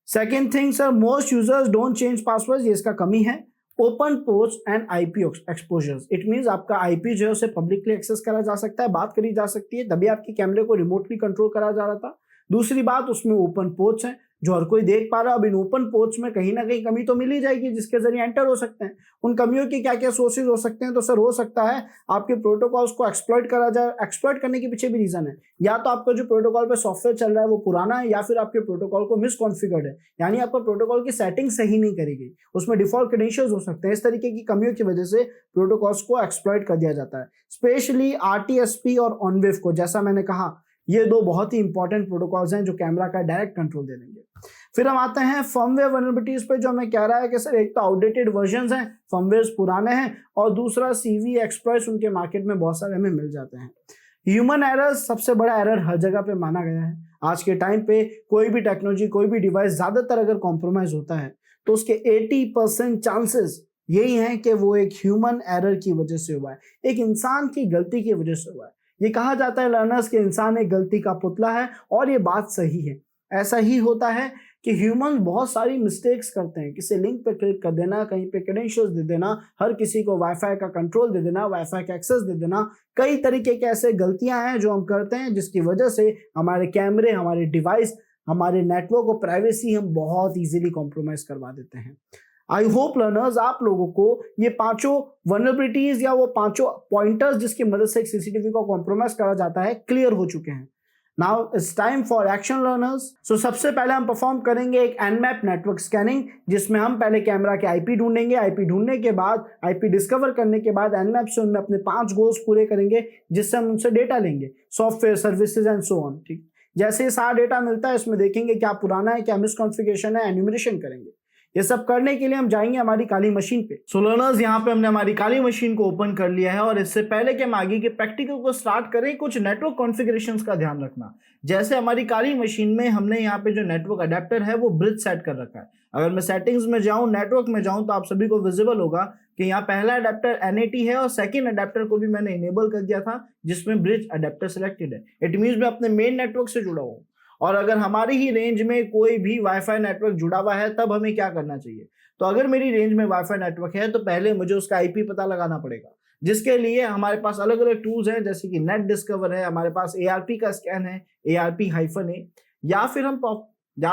Second thing sir, most users don't change password, ये इसका कमी है। Open ports and IP exposures, it means आपका आईपी जो है उसे पब्लिकली एक्सेस करा जा सकता है, बात करी जा सकती है, तभी आपके कैमरे को रिमोटली कंट्रोल करा जा रहा था। दूसरी बात, उसमें ओपन पोर्ट्स हैं जो हर कोई देख पा रहा है। अब इन ओपन पोर्ट्स में कहीं ना कहीं कमी तो मिल ही जाएगी, जिसके जरिए एंटर हो सकते हैं। उन कमियों की क्या क्या सोर्सेज हो सकते हैं, तो सर हो सकता है आपके प्रोटोकॉल्स को एक्सप्लॉइट करा जाए। एक्सप्लॉइट करने के पीछे भी रीजन है, या तो आपका जो प्रोटोकॉल पे सॉफ्टवेयर चल रहा है वो पुराना है, या फिर आपके प्रोटोकॉल को मिसकॉन्फिगर्ड है, यानी आपका प्रोटोकॉल की सेटिंग सही नहीं करी गई, उसमें डिफॉल्ट क्रेडेंशियल्स हो सकते हैं। इस तरीके की कमियों की वजह से प्रोटोकॉल्स को एक्सप्लॉइट कर दिया जाता है। स्पेशली RTSP और ऑनविव को, जैसा मैंने कहा, ये दो बहुत ही इंपॉर्टेंट प्रोटोकॉल्स हैं जो कैमरा का डायरेक्ट कंट्रोल दे देंगे। फिर हम आते हैं फर्मवेयर वल्नरेबिलिटीज पे, जो हमें कह रहा है कि सर एक तो आउटडेटेड वर्जन्स हैं, फर्मवेयर्स पुराने हैं, और दूसरा CV एक्सप्लॉइट्स उनके मार्केट में बहुत सारे हमें मिल जाते हैं। ह्यूमन एरर्स सबसे बड़ा एरर हर जगह पे माना गया है। आज के टाइम पे कोई भी टेक्नोलॉजी, कोई भी डिवाइस ज्यादातर अगर कॉम्प्रोमाइज होता है तो उसके 80% चांसेस यही हैं कि वो एक ह्यूमन एरर की वजह से हुआ है, एक इंसान की गलती की वजह से हुआ है। ये कहा जाता है लर्नर्स के इंसान एक गलती का पुतला है, और ये बात सही है। ऐसा ही होता है कि ह्यूमन बहुत सारी मिस्टेक्स करते हैं, किसी लिंक पे क्लिक कर देना, कहीं पे क्रेडेंशियल्स दे देना, हर किसी को वाईफाई का कंट्रोल दे देना, वाईफाई का एक्सेस दे देना, कई तरीके के ऐसे गलतियां हैं जो हम करते हैं, जिसकी वजह से हमारे कैमरे, हमारे डिवाइस, हमारे नेटवर्क और प्राइवेसी हम बहुत इजीली कॉम्प्रोमाइज करवा देते हैं। आई होप लर्नर्स आप लोगों को ये पांचों वल्नरेबिलिटीज या वो पांचों पॉइंटर्स जिसकी मदद से एक CCTV को कॉम्प्रोमाइज करा जाता है क्लियर हो चुके हैं। Now it's time for action learners. So सबसे पहले हम परफॉर्म करेंगे एक एनमैप नेटवर्क स्कैनिंग, जिसमें हम पहले कैमरा के IP ढूंढेंगे। IP ढूंढने के बाद, IP डिस्कवर करने के बाद एनमैप से उनमें अपने 5 गोल्स पूरे करेंगे, जिससे हम उनसे डेटा लेंगे, software, services and so on. ठीक, जैसे ये सारा डेटा मिलता है, इसमें देखेंगे क्या पुराना है, क्या मिसकॉन्फ़िगरेशन है, एन्यूमरेशन करेंगे। ये सब करने के लिए हम जाएंगे हमारी काली मशीन पे। सो लर्नर्स, यहाँ पे हमने हमारी काली मशीन को ओपन कर लिया है और इससे पहले कि हम आगे के प्रैक्टिकल को स्टार्ट करें, कुछ नेटवर्क कॉन्फ़िगरेशंस का ध्यान रखना। जैसे हमारी काली मशीन में हमने यहाँ पे जो नेटवर्क अडेप्टर है वो ब्रिज सेट कर रखा है। अगर मैं सेटिंग्स में जाऊँ, नेटवर्क में जाऊँ, तो आप सभी को विजिबल होगा कि यहाँ पहला अडेप्टर NAT है और सेकंड अडेप्टर को भी मैंने इनेबल कर दिया था जिसमें ब्रिज अडेप्टर सिलेक्टेड है। इट मींस मैं अपने मेन नेटवर्क से जुड़ा हूँ और अगर हमारी ही रेंज में कोई भी वाईफाई नेटवर्क जुड़ा हुआ है तब हमें क्या करना चाहिए। तो अगर मेरी रेंज में वाईफाई नेटवर्क है तो पहले मुझे उसका IP पता लगाना पड़ेगा, जिसके लिए हमारे पास अलग अलग टूल्स हैं, जैसे कि नेट डिस्कवर है, हमारे पास ARP का स्कैन है, ARP-A, या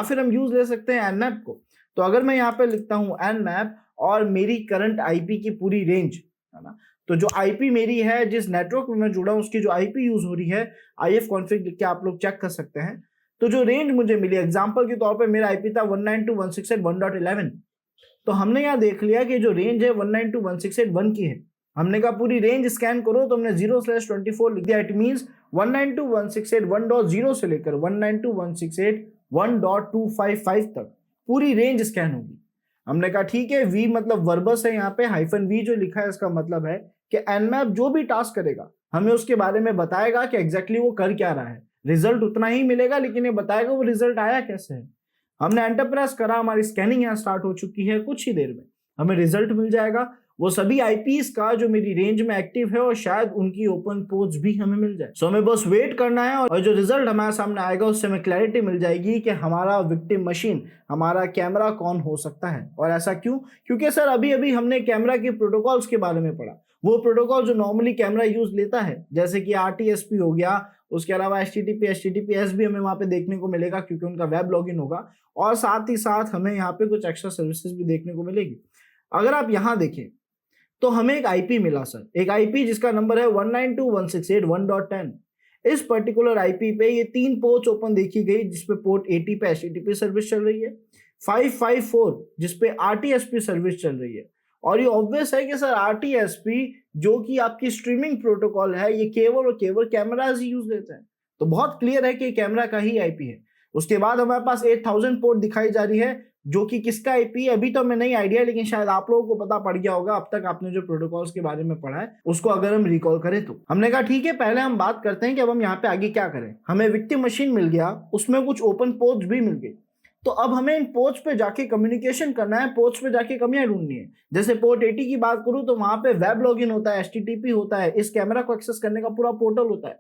फिर हम यूज ले सकते हैं Nmap को। तो अगर मैं यहाँ पे लिखता हूँ Nmap और मेरी करंट IP की पूरी रेंज है ना, तो जो IP मेरी है, जिस नेटवर्क में मैं जुड़ा हूँ, उसकी जो IP यूज हो रही है, IF कॉन्फ़िग लिख के आप लोग चेक कर सकते हैं। तो जो रेंज मुझे मिली, एग्जांपल के तौर पे मेरा IP था 192.168.1.11, तो हमने यहाँ देख लिया कि जो रेंज है 192.168.1 की है। हमने कहा पूरी रेंज स्कैन करो, तो हमने 0/24 लिख दिया। इट मींस 192.168.1.0 से लेकर 192.168.1.255 तक पूरी रेंज स्कैन होगी। हमने कहा ठीक है, V मतलब वर्बस है, यहाँ पे -V जो लिखा है इसका मतलब है कि Nmap जो भी टास्क करेगा हमें उसके बारे में बताएगा कि एग्जैक्टली वो कर क्या रहा है। रिजल्ट उतना ही मिलेगा लेकिन ये बताएगा वो रिजल्ट आया कैसे है। हमने एंटर प्रेस करा, हमारी स्कैनिंग यहाँ स्टार्ट हो चुकी है, कुछ ही देर में हमें रिजल्ट मिल जाएगा वो सभी IPs का जो मेरी रेंज में एक्टिव है और शायद उनकी ओपन पोर्ट्स भी हमें मिल जाए। सो हमें बस वेट करना है और जो रिजल्ट हमारे सामने आएगा उससे हमें क्लैरिटी मिल जाएगी कि हमारा विक्टिम मशीन, हमारा कैमरा कौन हो सकता है। और ऐसा क्यों? क्योंकि सर अभी अभी हमने कैमरा के प्रोटोकॉल्स के बारे में पढ़ा, वो प्रोटोकॉल जो नॉर्मली कैमरा यूज लेता है, जैसे कि RTSP हो गया, उसके अलावा HTTPS भी हमें वहां पे देखने को मिलेगा क्योंकि उनका वेब लॉगिन होगा, और साथ ही साथ हमें यहाँ पे कुछ एक्स्ट्रा सर्विसेज भी देखने को मिलेगी। अगर आप यहाँ देखें तो हमें एक IP मिला सर, एक IP जिसका नंबर है 192.168.1.10। इस पर्टिकुलर IP पे ये 3 पोर्ट्स ओपन देखी गई, जिसपे पोर्ट 80 पे HTTP सर्विस चल रही है, 554 जिसपे RTSP सर्विस चल रही है। और ये ऑब्वियस है कि सर RTSP जो कि आपकी स्ट्रीमिंग प्रोटोकॉल है, ये केवल और केवल कैमराज ही यूज लेते हैं, तो बहुत क्लियर है कि कैमरा का ही IP है। उसके बाद हमारे पास 8000 पोर्ट दिखाई जा रही है, जो कि किसका IP है अभी तो हमें नहीं आइडिया, लेकिन शायद आप लोगों को पता पड़ गया होगा अब तक आपने जो प्रोटोकॉल्स के बारे में पढ़ा है उसको अगर हम रिकॉल करें तो। हमने कहा ठीक है, पहले हम बात करते हैं कि अब हम यहाँ पे आगे क्या करें। हमें विक्टिम मशीन मिल गया, उसमें कुछ ओपन पोर्ट्स भी मिल गई, तो अब हमें इन पोर्ट्स पे जाके कम्युनिकेशन करना है, पोर्ट्स पे जाके कमियां ढूंढनी है। जैसे पोर्ट 80 की बात करूं तो वहां पे वेब लॉगिन होता है, HTTP होता है, इस कैमरा को एक्सेस करने का पूरा पोर्टल होता है।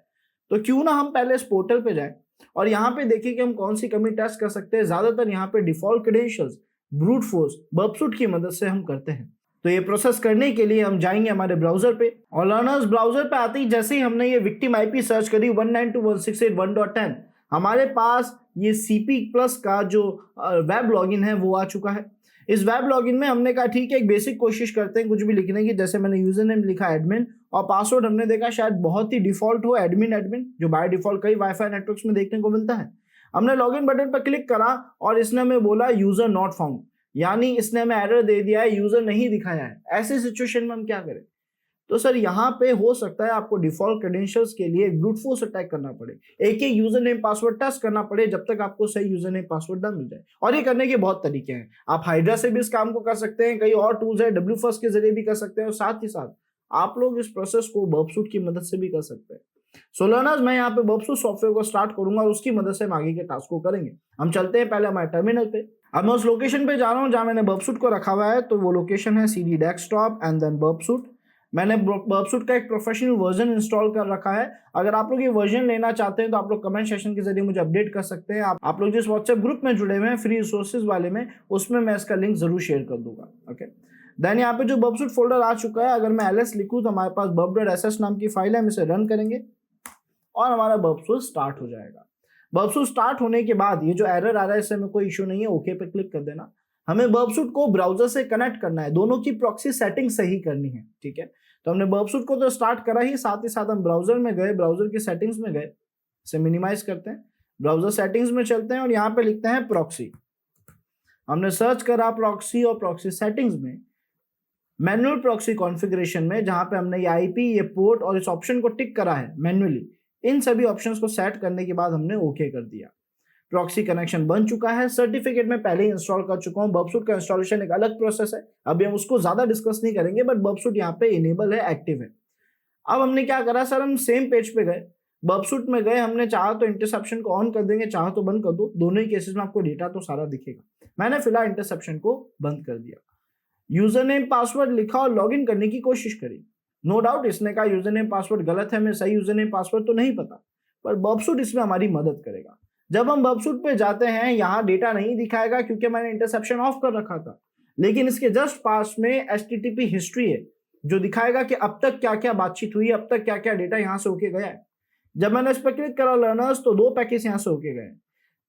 तो क्यों ना हम पहले इस पोर्टल पे जाएं और यहाँ पे देखिए कि हम कौन सी कमी टेस्ट कर सकते हैं। ज्यादातर यहाँ पे डिफॉल्ट क्रेडेंशियल्स ब्रूट फोर्स बर्बसूट की मदद से हम करते हैं। तो ये प्रोसेस करने के लिए हम जाएंगे हमारे ब्राउजर पे, और लर्नर्स ब्राउजर पे आते ही जैसे ही हमने ये विक्टिम IP सर्च करी 192.168.1.10, हमारे पास ये CP+ का जो वेब लॉगिन है वो आ चुका है। इस वेब लॉगिन में हमने कहा ठीक है, एक बेसिक कोशिश करते हैं कुछ भी लिखने की। जैसे मैंने यूजर नेम लिखा एडमिन और पासवर्ड हमने देखा शायद बहुत ही डिफॉल्ट हो एडमिन, जो बाय डिफॉल्ट कई वाईफाई नेटवर्क्स में देखने को मिलता है। हमने लॉगिन बटन पर क्लिक करा और इसने हमें बोला यूजर नॉट फाउंड, यानी इसने हमें एरर दे दिया है, यूजर नहीं दिखाया है। ऐसी सिचुएशन में हम क्या करें? तो सर यहाँ पे हो सकता है आपको डिफॉल्ट क्रेडेंशियल्स के लिए ब्रूट फोर्स अटैक करना पड़े, एक यूजर नेम पासवर्ड टेस्ट करना पड़े जब तक आपको सही यूजर नेम पासवर्ड ना मिल जाए। और ये करने के बहुत तरीके हैं, आप हाइड्रा से भी इस काम को कर सकते हैं, कई और टूल्स है, wfirst के जरिए भी कर सकते हैं, और साथ ही साथ आप लोग इस प्रोसेस को बर्बसूट की मदद से भी कर सकते हैं। सो लर्नर्स, मैं यहाँ पे बर्बसूट सॉफ्टवेयर को स्टार्ट करूंगा और उसकी मदद से हम आगे के टास्क को करेंगे। हम चलते हैं पहले हमारे टर्मिनल पे। अब मैं उस लोकेशन पे जा रहा हूँ जहाँ मैंने बर्बसूट को रखा हुआ है, तो वो लोकेशन है CD डेस्कटॉप एंड देन बर्बसूट। मैंने बर्बसूट का एक प्रोफेशनल वर्जन इंस्टॉल कर रखा है। अगर आप लोग ये वर्जन लेना चाहते हैं तो आप लोग कमेंट सेक्शन के जरिए मुझे अपडेट कर सकते हैं। आप लोग जिस व्हाट्सएप ग्रुप में जुड़े हुए हैं फ्री रिसोर्सेज वाले में, उसमें मैं इसका लिंक जरूर शेयर कर दूंगा। ओके, देन यहाँ पे जो बर्बसूट फोल्डर आ चुका है, अगर मैं ls लिखूँ तो हमारे पास burb.sh नाम की फाइल है, हम इसे रन करेंगे और हमारा बर्बसूट स्टार्ट हो जाएगा। बर्बसूट स्टार्ट होने के बाद ये जो एरर आ रहा है इससे हमें कोई इशू नहीं है, ओके पे क्लिक कर देना। हमें बर्बसूट को ब्राउजर से कनेक्ट करना है, दोनों की प्रॉक्सी सेटिंग सही करनी है, ठीक है। तो हमने बर्बसूट को तो स्टार्ट करा ही, साथ ही साथ हम ब्राउजर में गए, ब्राउजर की सेटिंग्स में गए, इसे मिनिमाइज करते हैं, ब्राउजर सेटिंग्स में चलते हैं और यहाँ पे लिखते हैं प्रॉक्सी। हमने सर्च करा प्रॉक्सी और प्रॉक्सी सेटिंग्स में मैनुअल प्रॉक्सी कॉन्फ़िगरेशन में, जहां पे हमने ये IP, ये पोर्ट और इस ऑप्शन को टिक करा है मैन्युअली, इन सभी ऑप्शंस को सेट करने के बाद हमने ओके कर दिया। प्रॉक्सी कनेक्शन बन चुका है, सर्टिफिकेट में पहले ही इंस्टॉल कर चुका हूं। बर्बसूट का इंस्टॉलेशन एक अलग प्रोसेस है, अभी हम उसको ज्यादा डिस्कस नहीं करेंगे, बट बर्बसूट यहाँ पे इनेबल है, एक्टिव है। अब हमने क्या करा सर, हम सेम पेज पे गए, बर्बसूट में गए, हमने चाहा तो इंटरसेप्शन को ऑन कर देंगे, चाहा तो बंद कर दो, दोनों ही केसेस में आपको डेटा तो सारा दिखेगा। मैंने फिलहाल इंटरसेप्शन को बंद कर दिया, यूजर नेम पासवर्ड लिखा और लॉगिन करने की कोशिश करी। नो डाउट इसने कहा यूजर नेम पासवर्ड गलत है, हमें सही यूजर नेम पासवर्ड तो नहीं पता, पर बर्बसूट इसमें हमारी मदद करेगा। जब हम बर्बसूट पे जाते हैं, यहाँ डेटा नहीं दिखाएगा क्योंकि मैंने इंटरसेप्शन ऑफ कर रखा था, लेकिन इसके जस्ट पास में HTTP हिस्ट्री है जो दिखाएगा कि अब तक क्या क्या बातचीत हुई, अब तक क्या क्या डेटा यहाँ से होके गया है। जब मैंने इस पर क्लिक करा लर्नर्स, तो 2 पैकेज यहाँ से होके गए।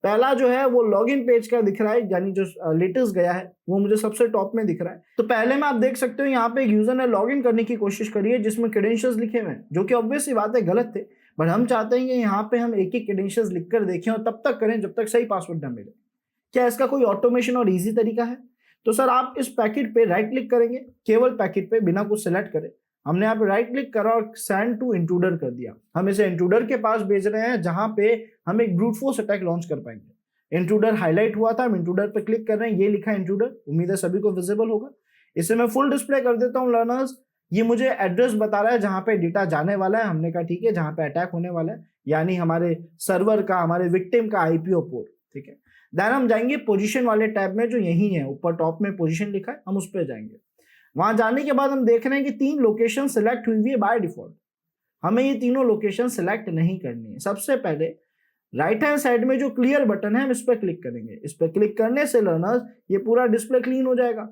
पहला जो है वो लॉगिन पेज का दिख रहा है, यानी जो लेटेस्ट गया है वो मुझे सबसे टॉप में दिख रहा है। तो पहले में आप देख सकते हो यहाँ पे एक यूजर ने लॉगिन करने की कोशिश करी है जिसमें क्रेडेंशियल्स लिखे हुए हैं, जो कि ऑब्वियस सी बात है गलत थे, बट हम चाहते हैं कि यहाँ पे हम एक एक क्रेडेंशियल्स लिखकर देखें और तब तक करें जब तक सही पासवर्ड न मिले। क्या इसका कोई ऑटोमेशन और ईजी तरीका है? तो सर आप इस पैकेट पे राइट क्लिक करेंगे, केवल पैकेट पे, बिना कुछ सिलेक्ट करे। हमने यहाँ पे राइट क्लिक करा और सेंड टू इंट्रूडर कर दिया। हम इसे इंट्रूडर के पास भेज रहे हैं जहां पे हम एक ब्रूट फोर्स अटैक लॉन्च कर पाएंगे। इंट्रूडर हाईलाइट हुआ था, हम इंट्रूडर पे क्लिक कर रहे हैं, ये लिखा है इंट्रूडर, उम्मीद है सभी को विजिबल होगा। इसे मैं फुल डिस्प्ले कर देता हूँ लर्नर्स। ये मुझे एड्रेस बता रहा है जहां पे डेटा जाने वाला है, हमने कहा ठीक है, जहां पे अटैक होने वाला है, यानी हमारे सर्वर का, हमारे विक्टिम का IPO पोर्ट, ठीक है। देन हम जाएंगे पोजीशन वाले टैब में, जो यही है ऊपर टॉप में पोजीशन लिखा है, हम उस पर जाएंगे। वहां जाने के बाद हम देख रहे हैं कि 3 लोकेशन सिलेक्ट हुई हुई है बाय डिफॉल्ट। हमें ये तीनों लोकेशन सिलेक्ट नहीं करनी है। सबसे पहले राइट हैंड साइड में जो क्लियर बटन है, हम इस पर क्लिक करेंगे। इस पर क्लिक करने से लर्नर्स ये पूरा डिस्प्ले क्लीन हो जाएगा।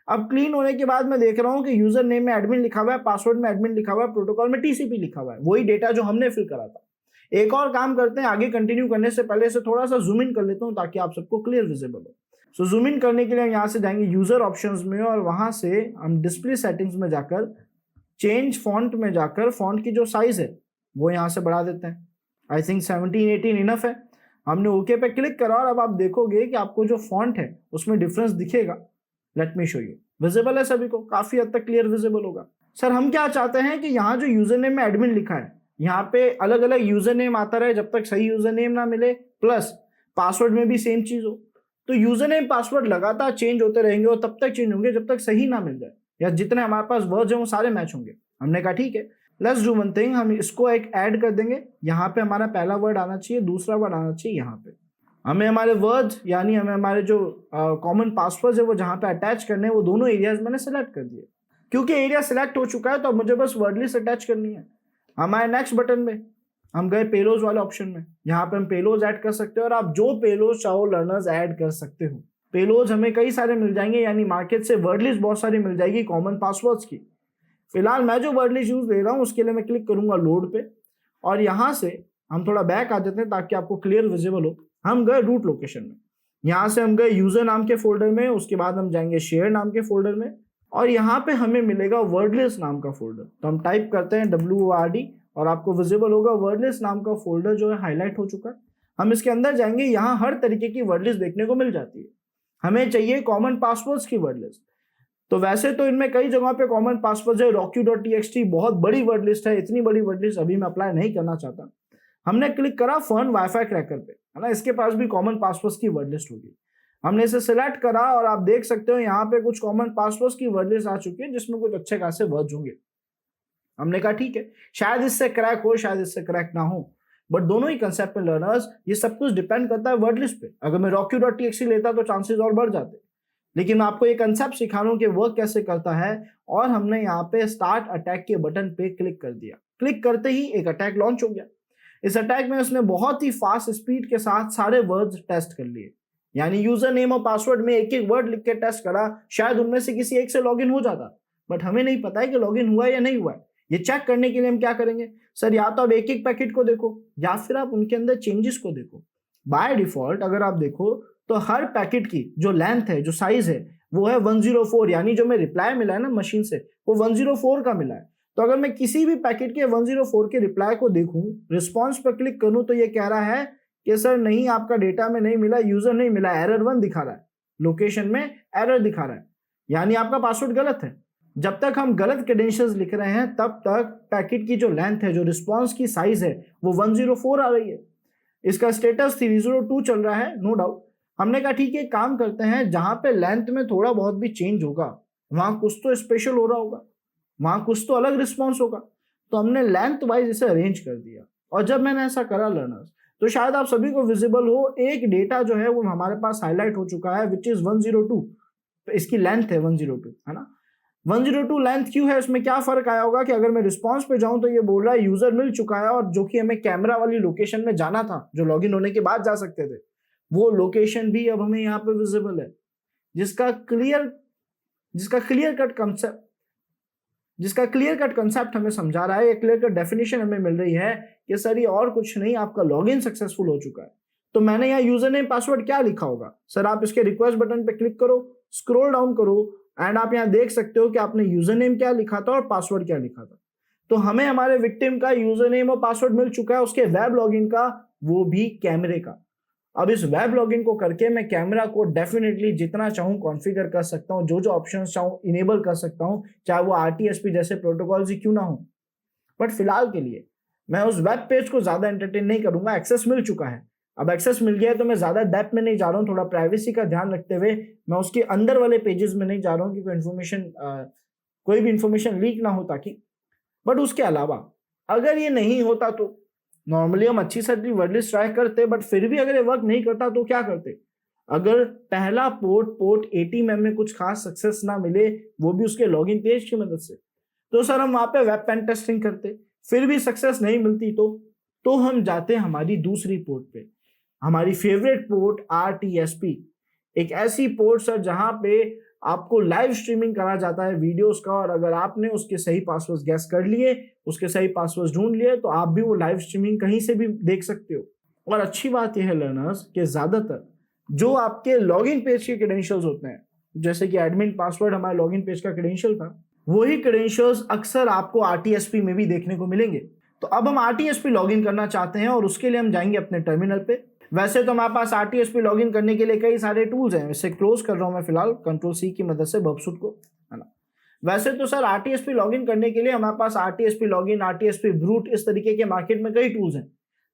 अब क्लीन होने के बाद मैं देख रहा हूं कि यूजर नेम में एडमिन लिखा हुआ है, पासवर्ड में एडमिन लिखा हुआ है, प्रोटोकॉल में TCP लिखा हुआ है, वही डेटा जो हमने फिल करा था। एक और काम करते हैं, आगे कंटिन्यू करने से पहले से थोड़ा सा जूम इन कर लेता हूं ताकि आप सबको क्लियर विजिबल हो। सो जूम इन करने के लिए हम यहाँ से जाएंगे यूजर ऑप्शंस में, और वहां से हम डिस्प्ले सेटिंग्स में जाकर चेंज फॉन्ट में जाकर फॉन्ट की जो साइज है वो यहाँ से बढ़ा देते हैं। आई थिंक 17-18 इनफ है। हमने ओके पे क्लिक करा और अब आप देखोगे कि आपको जो फॉन्ट है उसमें डिफरेंस दिखेगा। Late me show you. Visible है सभी को, काफी हद तक क्लियर विजिबल होगा। सर हम क्या चाहते हैं कि यहाँ जो यूजर नेम में एडमिन लिखा है, यहाँ पे अलग अलग यूजर नेम आता रहे जब तक सही यूजर नेम ना मिले, प्लस पासवर्ड में भी सेम चीज हो। तो यूजर नेम पासवर्ड लगातार चेंज होते रहेंगे और तब तक चेंज होंगे जब तक सही ना मिल जाए, या जितने हमारे पास वर्ड्स हैं वो सारे मैच होंगे। हमने कहा ठीक है, लेट्स डू वन थिंग, हम इसको एक ऐड कर देंगे। यहाँ पे हमारा पहला वर्ड आना चाहिए, दूसरा वर्ड आना चाहिए यहाँ पे। हमें हमारे वर्ड्स यानी हमें हमारे जो कॉमन पासवर्ड है वो जहाँ पे अटैच करने हैं, वो दोनों एरियाज मैंने सेलेक्ट कर दिए। क्योंकि एरिया सेलेक्ट हो चुका है तो अब मुझे बस वर्ड लिस्ट अटैच करनी है। हमारे नेक्स्ट बटन में हम गए पेलोज वाले ऑप्शन में, यहाँ पे हम पेलोज ऐड कर सकते हो और आप जो पेलोज चाहो लर्नर्स ऐड कर सकते हो। पेलोज हमें कई सारे मिल जाएंगे, यानी मार्केट से वर्ड लिस्ट बहुत सारी मिल जाएगी कॉमन पासवर्ड्स की। फिलहाल मैं जो वर्ड लिस्ट यूज ले रहा हूँ उसके लिए मैं क्लिक करूंगा लोड पे, और यहाँ से हम थोड़ा बैक आ जाते हैं ताकि आपको क्लियर विजिबल हो। हम गए रूट लोकेशन में, यहाँ से हम गए यूजर नाम के फोल्डर में, उसके बाद हम जाएंगे शेयर नाम के फोल्डर में, और यहाँ पे हमें मिलेगा वर्ड लिस्ट नाम का फोल्डर। तो हम टाइप करते हैं WORD और आपको विजिबल होगा वर्ड लिस्ट नाम का फोल्डर जो है हाईलाइट हो चुका है। हम इसके अंदर जाएंगे, यहाँ हर तरीके की वर्ड लिस्ट देखने को मिल जाती है। हमें चाहिए कॉमन पासवर्ड्स की वर्ड लिस्ट। तो वैसे तो इनमें कई जगहों पे कॉमन पासवर्ड है, rocky.txt बहुत बड़ी वर्ड लिस्ट है, इतनी बड़ी वर्ड लिस्ट अभी मैं अप्लाई नहीं करना चाहता। हमने क्लिक करा फन वाईफाई क्रैकर पे, है ना, इसके पास भी कॉमन पासवर्ड्स की वर्ड लिस्ट होगी। हमने इसे सिलेक्ट करा और आप देख सकते हो यहाँ पे कुछ कॉमन पासवर्ड्स की वर्ड लिस्ट आ चुकी है जिसमें कुछ अच्छे खासे वर्ड्स होंगे। हमने कहा ठीक है, शायद इससे क्रैक हो, शायद इससे क्रैक ना हो, बट दोनों ही कंसेप्ट में लर्नर्स ये सब कुछ डिपेंड करता है वर्ड लिस्ट पे। अगर मैं rocky.txt लेता तो चांसेस और बढ़ जाते, लेकिन मैं आपको ये कंसेप्ट सिखा रहा हूं कि वर्क कैसे करता है। और हमने यहाँ पे स्टार्ट अटैक के बटन पे क्लिक कर दिया। क्लिक करते ही एक अटैक लॉन्च हो गया। इस अटैक में उसने बहुत ही फास्ट स्पीड के साथ सारे वर्ड्स टेस्ट कर लिए, यानी यूजर नेम और पासवर्ड में एक एक वर्ड लिख के टेस्ट करा। शायद उनमें से किसी एक से लॉगिन हो जाता, बट हमें नहीं पता है कि लॉगिन हुआ या नहीं हुआ है। ये चेक करने के लिए हम क्या करेंगे सर, या तो आप एक एक पैकेट को देखो या फिर आप उनके अंदर चेंजेस को देखो। बाय डिफॉल्ट अगर आप देखो तो हर पैकेट की जो लेंथ है, जो साइज है, वो है 104, यानी जो मैं रिप्लाई मिला है ना मशीन से वो 104 का मिला है। तो अगर मैं किसी भी पैकेट के 104 के रिप्लाई को देखूं, रिस्पॉन्स पर क्लिक करूं, तो ये कह रहा है कि सर नहीं, आपका डेटा में नहीं मिला, यूजर नहीं मिला, एरर 1 दिखा रहा है, लोकेशन में एरर दिखा रहा है, यानी आपका पासवर्ड गलत है। जब तक हम गलत क्रेडेंशियल्स लिख रहे हैं तब तक पैकेट की जो लेंथ है, जो रिस्पॉन्स की साइज है, वो 104 आ रही है। इसका स्टेटस 302 चल रहा है, नो डाउट। हमने कहा ठीक है, काम करते हैं, जहां पे लेंथ में थोड़ा बहुत भी चेंज होगा वहां कुछ तो स्पेशल हो रहा होगा, वहां कुछ तो अलग रिस्पॉन्स होगा। तो हमने लेंथ वाइज इसे अरेंज कर दिया। और जब मैंने ऐसा करा लर्नर्स, तो शायद आप सभी को विजिबल हो, एक डेटा जो है वो हमारे पास हाईलाइट हो चुका है, विच इज 102। तो इसकी लेंथ है 102, है ना। 102 लेंथ क्यों है, इसमें क्या फर्क आया होगा कि अगर मैं रिस्पॉन्स पे जाऊं तो ये बोल रहा है यूजर मिल चुका है, और जो कि हमें कैमरा वाली लोकेशन में जाना था, जो लॉगिन होने के बाद जा सकते थे, वो लोकेशन भी अब हमें यहाँ पे विजिबल है, जिसका क्लियर कट कंसेप्ट हमें समझा रहा है, ये क्लियर कट डेफिनेशन हमें मिल रही है कि सर ये और कुछ नहीं, आपका लॉगिन सक्सेसफुल हो चुका है। तो मैंने यहाँ यूजर नेम पासवर्ड क्या लिखा होगा, सर आप इसके रिक्वेस्ट बटन पे क्लिक करो, स्क्रॉल डाउन करो, एंड आप यहाँ देख सकते हो कि आपने यूजर नेम क्या लिखा था और पासवर्ड क्या लिखा था। तो हमें हमारे विक्टिम का यूजर नेम और पासवर्ड मिल चुका है, उसके वेब लॉगिन का, वो भी कैमरे का। अब इस वेब लॉगिन को करके मैं कैमरा को डेफिनेटली जितना चाहूँ कॉन्फ़िगर कर सकता हूँ, जो ऑप्शंस चाहूँ इनेबल कर सकता हूँ, चाहे वो RTSP जैसे प्रोटोकॉल्स ही क्यों ना हो। बट फिलहाल के लिए मैं उस वेब पेज को ज्यादा एंटरटेन नहीं करूंगा, एक्सेस मिल चुका है। अब एक्सेस मिल गया है तो मैं ज्यादा डेप्थ में नहीं जा रहा हूँ, थोड़ा प्राइवेसी का ध्यान रखते हुए मैं उसके अंदर वाले पेजेस में नहीं जा रहा हूँ कि कोई भी इंफॉर्मेशन लीक ना हो ताकि। बट उसके अलावा अगर ये नहीं होता तो नॉर्मली हम अच्छी सी वर्ड लिस्ट ट्राई करते, बट फिर भी अगर ये वर्क नहीं करता तो क्या करते। अगर पहला पोर्ट 80 mm में कुछ खास सक्सेस ना मिले, वो भी उसके लॉगिन पेज की मदद से, तो सर हम वहां पे वेब पेन टेस्टिंग करते, फिर भी सक्सेस नहीं मिलती तो हम जाते हमारी दूसरी पोर्ट पे, हमारी फेवरेट पोर्ट RTSP, एक ऐसी पोर्ट सर जहां पे आपको लाइव स्ट्रीमिंग करा जाता है वीडियोस का, और अगर आपने उसके सही पासवर्ड गैस कर लिए, उसके सही पासवर्ड ढूंढ लिए, तो आप भी वो लाइव स्ट्रीमिंग कहीं से भी देख सकते हो। और अच्छी बात यह है लर्नर्स कि ज्यादातर जो आपके लॉगिन पेज के क्रेडेंशियल्स होते हैं, जैसे कि एडमिन पासवर्ड हमारे लॉगिन पेज का क्रेडेंशियल था, वही क्रेडेंशियल्स अक्सर आपको RTSP में भी देखने को मिलेंगे। तो अब हम RTSP लॉगिन करना चाहते हैं और उसके लिए हम जाएंगे अपने टर्मिनल पे। वैसे तो हमारे पास RTSP लॉगिन करने के लिए कई सारे टूल्स हैं, इसे क्लोज कर रहा हूं मैं फिलहाल Ctrl+C की मदद से बबसूट को, है ना। वैसे तो सर RTSP लॉगिन करने के लिए हमारे पास RTSP लॉगिन, RTSP ब्रूट, इस तरीके के मार्केट में कई टूल्स हैं,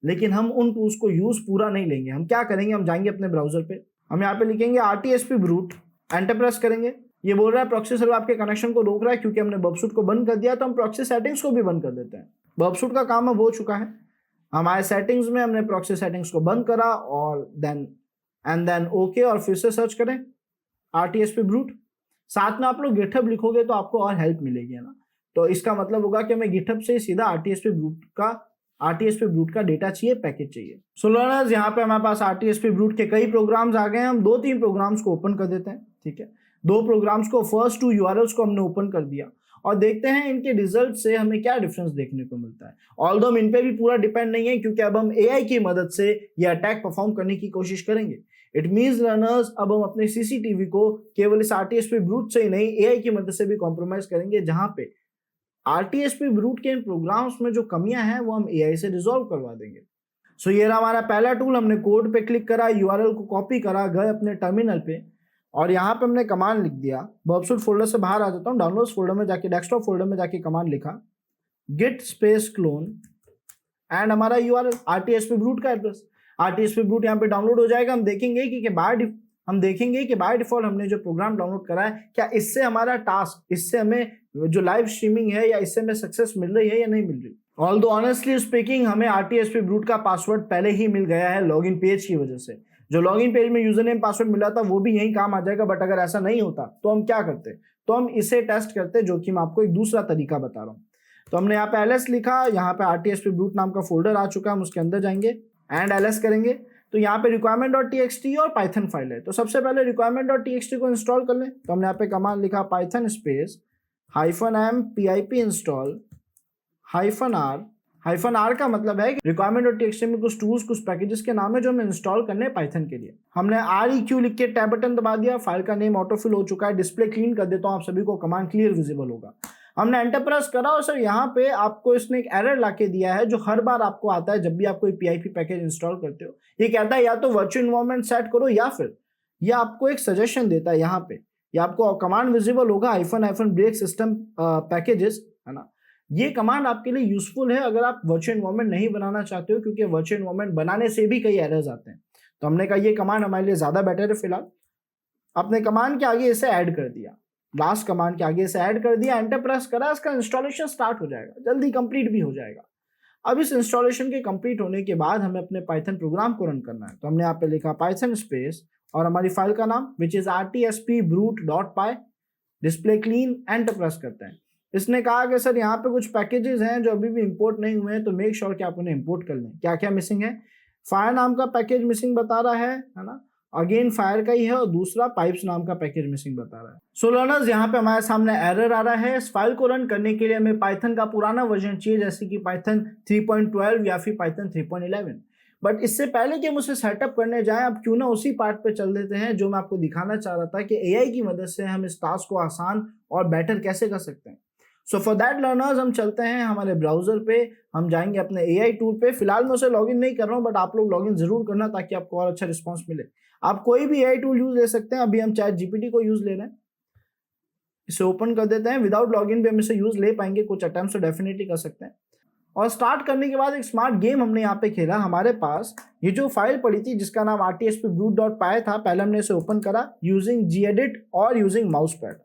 लेकिन हम उन टूल्स को यूज पूरा नहीं लेंगे। हम क्या करेंगे, हम जाएंगे अपने ब्राउजर पे, हम यहाँ पे लिखेंगे RTSP ब्रूट, एंटर प्रेस करेंगे। ये बोल रहा है प्रॉक्सी सर्वर आपके कनेक्शन को रोक रहा है, क्योंकि हमने बबसूट को बंद कर दिया, तो हम प्रॉक्सी सेटिंग्स को भी बंद कर देते हैं। बबसूट का काम अब हो चुका है, हमारे सेटिंग्स में हमने प्रॉक्सी सेटिंग्स को बंद करा, और देन ओके, और फिर से सर्च करें RTSP ब्रूट। साथ में आप लोग गिटहब लिखोगे तो आपको और हेल्प मिलेगी, है ना। तो इसका मतलब होगा कि हमें गिटहब से सीधा RTSP ब्रूट का डेटा चाहिए, पैकेज चाहिए। सो लर्नर्स, यहाँ पे हमारे पास RTSP ब्रूट के कई प्रोग्राम्स आ गए हैं। हम 2-3 प्रोग्राम्स को ओपन कर देते हैं, ठीक है। 2 प्रोग्राम्स को, फर्स्ट 2 URLs को हमने ओपन कर दिया, और देखते हैं इनके रिजल्ट से हमें क्या डिफरेंस देखने को मिलता है। ऑल्दो हम इन पे भी पूरा डिपेंड नहीं है, क्योंकि अब हम AI की मदद से ये अटैक परफॉर्म करने की कोशिश करेंगे। इट मींस लर्नर्स, अब हम अपने CCTV को केवल इस RTSP ब्रूट से ही नहीं, AI की मदद से भी कॉम्प्रोमाइज करेंगे, जहां पे RTSP ब्रूट के इन प्रोग्राम्स में जो कमियां हैं वो हम AI से रिजॉल्व करवा देंगे। सो ये रहा हमारा पहला टूल। हमने कोड पे क्लिक करा, URL को कॉपी करा, गए अपने टर्मिनल पे, और यहाँ पे हमने कमांड लिख दिया। बबसूट फोल्डर से बाहर आ जाता हूँ, डाउनलोड्स फोल्डर में जाके, डेस्कटॉप फोल्डर में जाके कमांड लिखा git स्पेस क्लोन, एंड हमारा URL RTSP ब्रूट का एड्रेस, RTSP ब्रूट यहाँ पे डाउनलोड हो जाएगा। हम देखेंगे कि बाय डिफॉल्ट हमने जो प्रोग्राम डाउनलोड करा है, क्या इससे हमारा टास्क, इससे हमें जो लाइव स्ट्रीमिंग है, या इससे हमें सक्सेस मिल रही है या नहीं मिल रही। ऑल्दो ऑनेस्टली स्पीकिंग, हमें RTSP ब्रूट का पासवर्ड पहले ही मिल गया है लॉगिन पेज की वजह से। जो लॉगिन पेज में यूजर नेम पासवर्ड मिला था वो भी यही काम आ जाएगा। बट अगर ऐसा नहीं होता तो हम क्या करते, तो हम इसे टेस्ट करते, जो कि मैं आपको एक दूसरा तरीका बता रहा हूँ। तो हमने यहाँ पे ls लिखा, यहाँ पे RTSP ब्रूट नाम का फोल्डर आ चुका है, हम उसके अंदर जाएंगे एंड ls करेंगे। तो यहाँ पे requirement.txt और पाइथन फाइल है। तो सबसे पहले requirement.txt को इंस्टॉल कर लें। तो हमने यहाँ पे कमांड लिखा Python space -m pip install -r का मतलब है कि requirement.txt में कुछ टूल्स, कुछ पैकेजेस के नाम है जो हमें इंस्टॉल करने हैं पाइथन के लिए। हमने REQ लिख के टैब बटन दबा दिया, फाइल का नेम ऑटोफिल हो चुका है। डिस्प्ले क्लीन कर देता हूँ, आप सभी को कमांड क्लियर विजिबल होगा। हमने एंटर प्रेस करा, और सर यहाँ पे आपको इसने एक एरर लाके दिया है, जो हर बार आपको आता है जब भी आप कोई PIP पैकेज इंस्टॉल करते हो। ये कहता है या तो वर्चुअल एनवायरनमेंट सेट करो, या फिर ये आपको एक सजेशन देता है यहाँ पे, या आपको कमांड विजिबल होगा -break system packages, है ना। ये कमांड आपके लिए यूजफुल है अगर आप वर्चुअल एनवायरनमेंट नहीं बनाना चाहते हो, क्योंकि वर्चुअल एनवायरनमेंट बनाने से भी कई एरर्स आते हैं। तो हमने कहा ये कमांड हमारे लिए ज्यादा बेटर है फिलहाल। अपने कमांड के आगे इसे ऐड कर दिया, लास्ट कमांड के आगे इसे ऐड कर दिया, एंटर प्रेस करा, इसका इंस्टॉलेशन स्टार्ट हो जाएगा, जल्दी कंप्लीट भी हो जाएगा। अब इस इंस्टॉलेशन के कंप्लीट होने के बाद हमें अपने पाइथन प्रोग्राम को रन करना है। तो हमने यहाँ पे लिखा पाइथन स्पेस और हमारी फाइल का नाम which is rtspbrute.py, display clean, enter press करते हैं। इसने कहा कि सर यहाँ पे कुछ पैकेजेस हैं जो अभी भी इंपोर्ट नहीं हुए हैं, तो मेक श्योर कि आप उन्हें इंपोर्ट कर लें। क्या क्या मिसिंग है? फायर नाम का पैकेज मिसिंग बता रहा है ना, अगेन फायर का ही है, और दूसरा पाइप्स नाम का पैकेज मिसिंग बता रहा है। सो लर्नर्स, यहाँ पे हमारे सामने एरर आ रहा है। इस फाइल को रन करने के लिए हमें पाइथन का पुराना वर्जन चाहिए, जैसे कि पाइथन 3.12 या फिर पाइथन 3.11। बट इससे पहले कि हम उसे सेटअप करने जाएं, अब क्यों ना उसी पार्ट पे चल देते हैं जो मैं आपको दिखाना चाह रहा था कि एआई की मदद से हम इस टास्क को आसान और बेटर कैसे कर सकते हैं। सो फॉर दैट लर्नर्स, हम चलते हैं हमारे ब्राउजर पे, हम जाएंगे अपने एआई टूल पे। फिलहाल मैं उसे लॉगिन नहीं कर रहा हूँ, बट आप लोग लॉगिन जरूर करना ताकि आपको और अच्छा रिस्पॉन्स मिले। आप कोई भी एआई टूल यूज ले सकते हैं, अभी हम चैट जीपीटी को यूज ले रहे हैं। इसे ओपन कर देते हैं। विदाउट लॉगिन भी हम इसे यूज ले पाएंगे, कुछ अटेम्प्ट तो डेफिनेटली कर सकते हैं। और स्टार्ट करने के बाद एक स्मार्ट गेम हमने यहाँ पे खेला। हमारे पास ये जो फाइल पड़ी थी जिसका नाम rtspbrute.py था, पहले हमने इसे ओपन करा यूजिंग gedit और यूजिंग माउस पैड।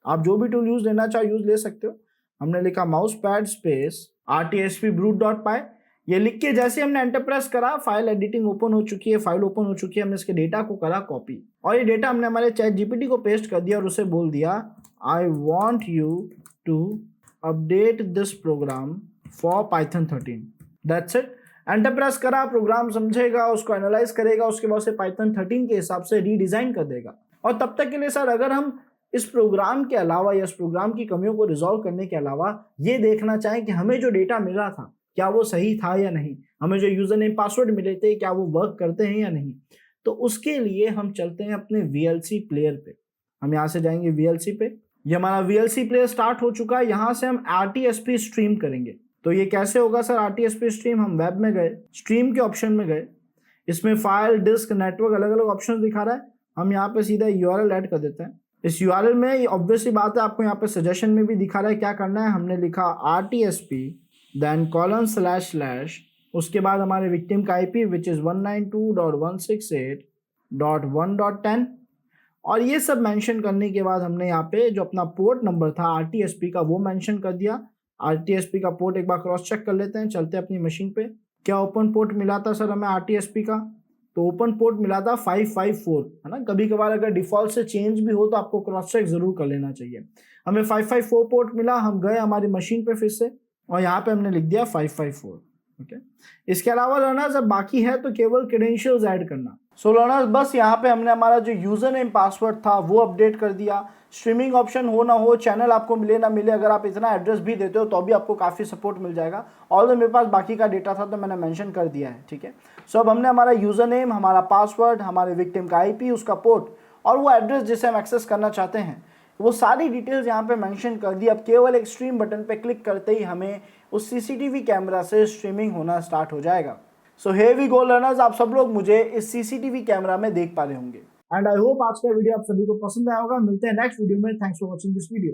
आप जो भी टूल यूज लेना चाहो यूज ले सकते हो। हमने लिखा माउस पैड स्पेस rtspbrute.py। ये लिख के जैसे हमने एंटर प्रेस करा, फाइल एडिटिंग ओपन हो चुकी है, फाइल ओपन हो चुकी है। हमने इसके डेटा को करा कॉपी, और ये डेटा हमने हमारे चैट जीपीटी को पेस्ट कर दिया और उसे बोल दिया I want you to update this program for Python 13। That's it. Enter press करा, प्रोग्राम समझेगा, उसको एनालाइज करेगा, उसके बाद से पाइथन 13 के हिसाब से रीडिजाइन कर देगा। और तब तक के लिए सर, अगर हम इस प्रोग्राम के अलावा या इस प्रोग्राम की कमियों को रिजॉल्व करने के अलावा ये देखना चाहें कि हमें जो डेटा मिला था क्या वो सही था या नहीं, हमें जो यूजर नेम पासवर्ड मिले थे क्या वो वर्क करते हैं या नहीं, तो उसके लिए हम चलते हैं अपने VLC प्लेयर पे। हम यहाँ से जाएंगे VLC पे। ये हमारा VLC प्लेयर स्टार्ट हो चुका है। यहाँ से हम RTSP स्ट्रीम करेंगे। तो ये कैसे होगा सर RTSP स्ट्रीम? हम वेब में गए, स्ट्रीम के ऑप्शन में गए, इसमें फाइल, डिस्क, नेटवर्क अलग अलग ऑप्शन दिखा रहा है। हम यहाँ पे सीधा URL ऐड कर देते हैं। इस URL में ऑब्वियसली बात है, आपको यहाँ पे सजेशन में भी दिखा रहा है क्या करना है। हमने लिखा RTSP देन :/, उसके बाद हमारे विक्टिम का IP विच इज 192.168.1.10, और ये सब मेंशन करने के बाद हमने यहाँ पे जो अपना पोर्ट नंबर था RTSP का वो मेंशन कर दिया। RTSP का पोर्ट एक बार क्रॉस चेक कर लेते हैं। चलते हैं अपनी मशीन पे। क्या ओपन पोर्ट मिला था सर हमें RTSP का? तो ओपन पोर्ट मिला था 554, है ना। कभी कभार अगर डिफॉल्ट से चेंज भी हो तो आपको क्रॉस चेक जरूर कर लेना चाहिए। हमें 554 पोर्ट मिला। हम गए हमारी मशीन पे फिर से, और यहाँ पे हमने लिख दिया 554। ओके। इसके अलावा लर्नर्स अब बाकी है तो केवल क्रेडेंशियल्स ऐड करना। सो लर्नर्स, बस यहाँ पे हमने हमारा जो यूजर नेम पासवर्ड था वो अपडेट कर दिया। स्ट्रीमिंग ऑप्शन हो ना हो, चैनल आपको मिले ना मिले, अगर आप इतना एड्रेस भी देते हो तो भी आपको काफ़ी सपोर्ट मिल जाएगा। ऑल मेरे पास बाकी का डेटा था तो मैंने मेंशन कर दिया है, ठीक है। सो अब हमने हमारा यूजर नेम, हमारा पासवर्ड, हमारे विक्टिम का IP, उसका पोर्ट और वो एड्रेस जिसे हम एक्सेस करना चाहते हैं, वो सारी डिटेल्स यहाँ पे मेंशन कर दी। अब केवल एक स्ट्रीम बटन पे क्लिक करते ही हमें उस CCTV कैमरा से स्ट्रीमिंग होना स्टार्ट हो जाएगा। So here we go learners, आप सब लोग मुझे इस CCTV कैमरा में देख पा रहे होंगे। एंड आई होप आज का वीडियो आप सभी को पसंद आया होगा। मिलते हैं नेक्स्ट वीडियो में। Thanks for watching this video.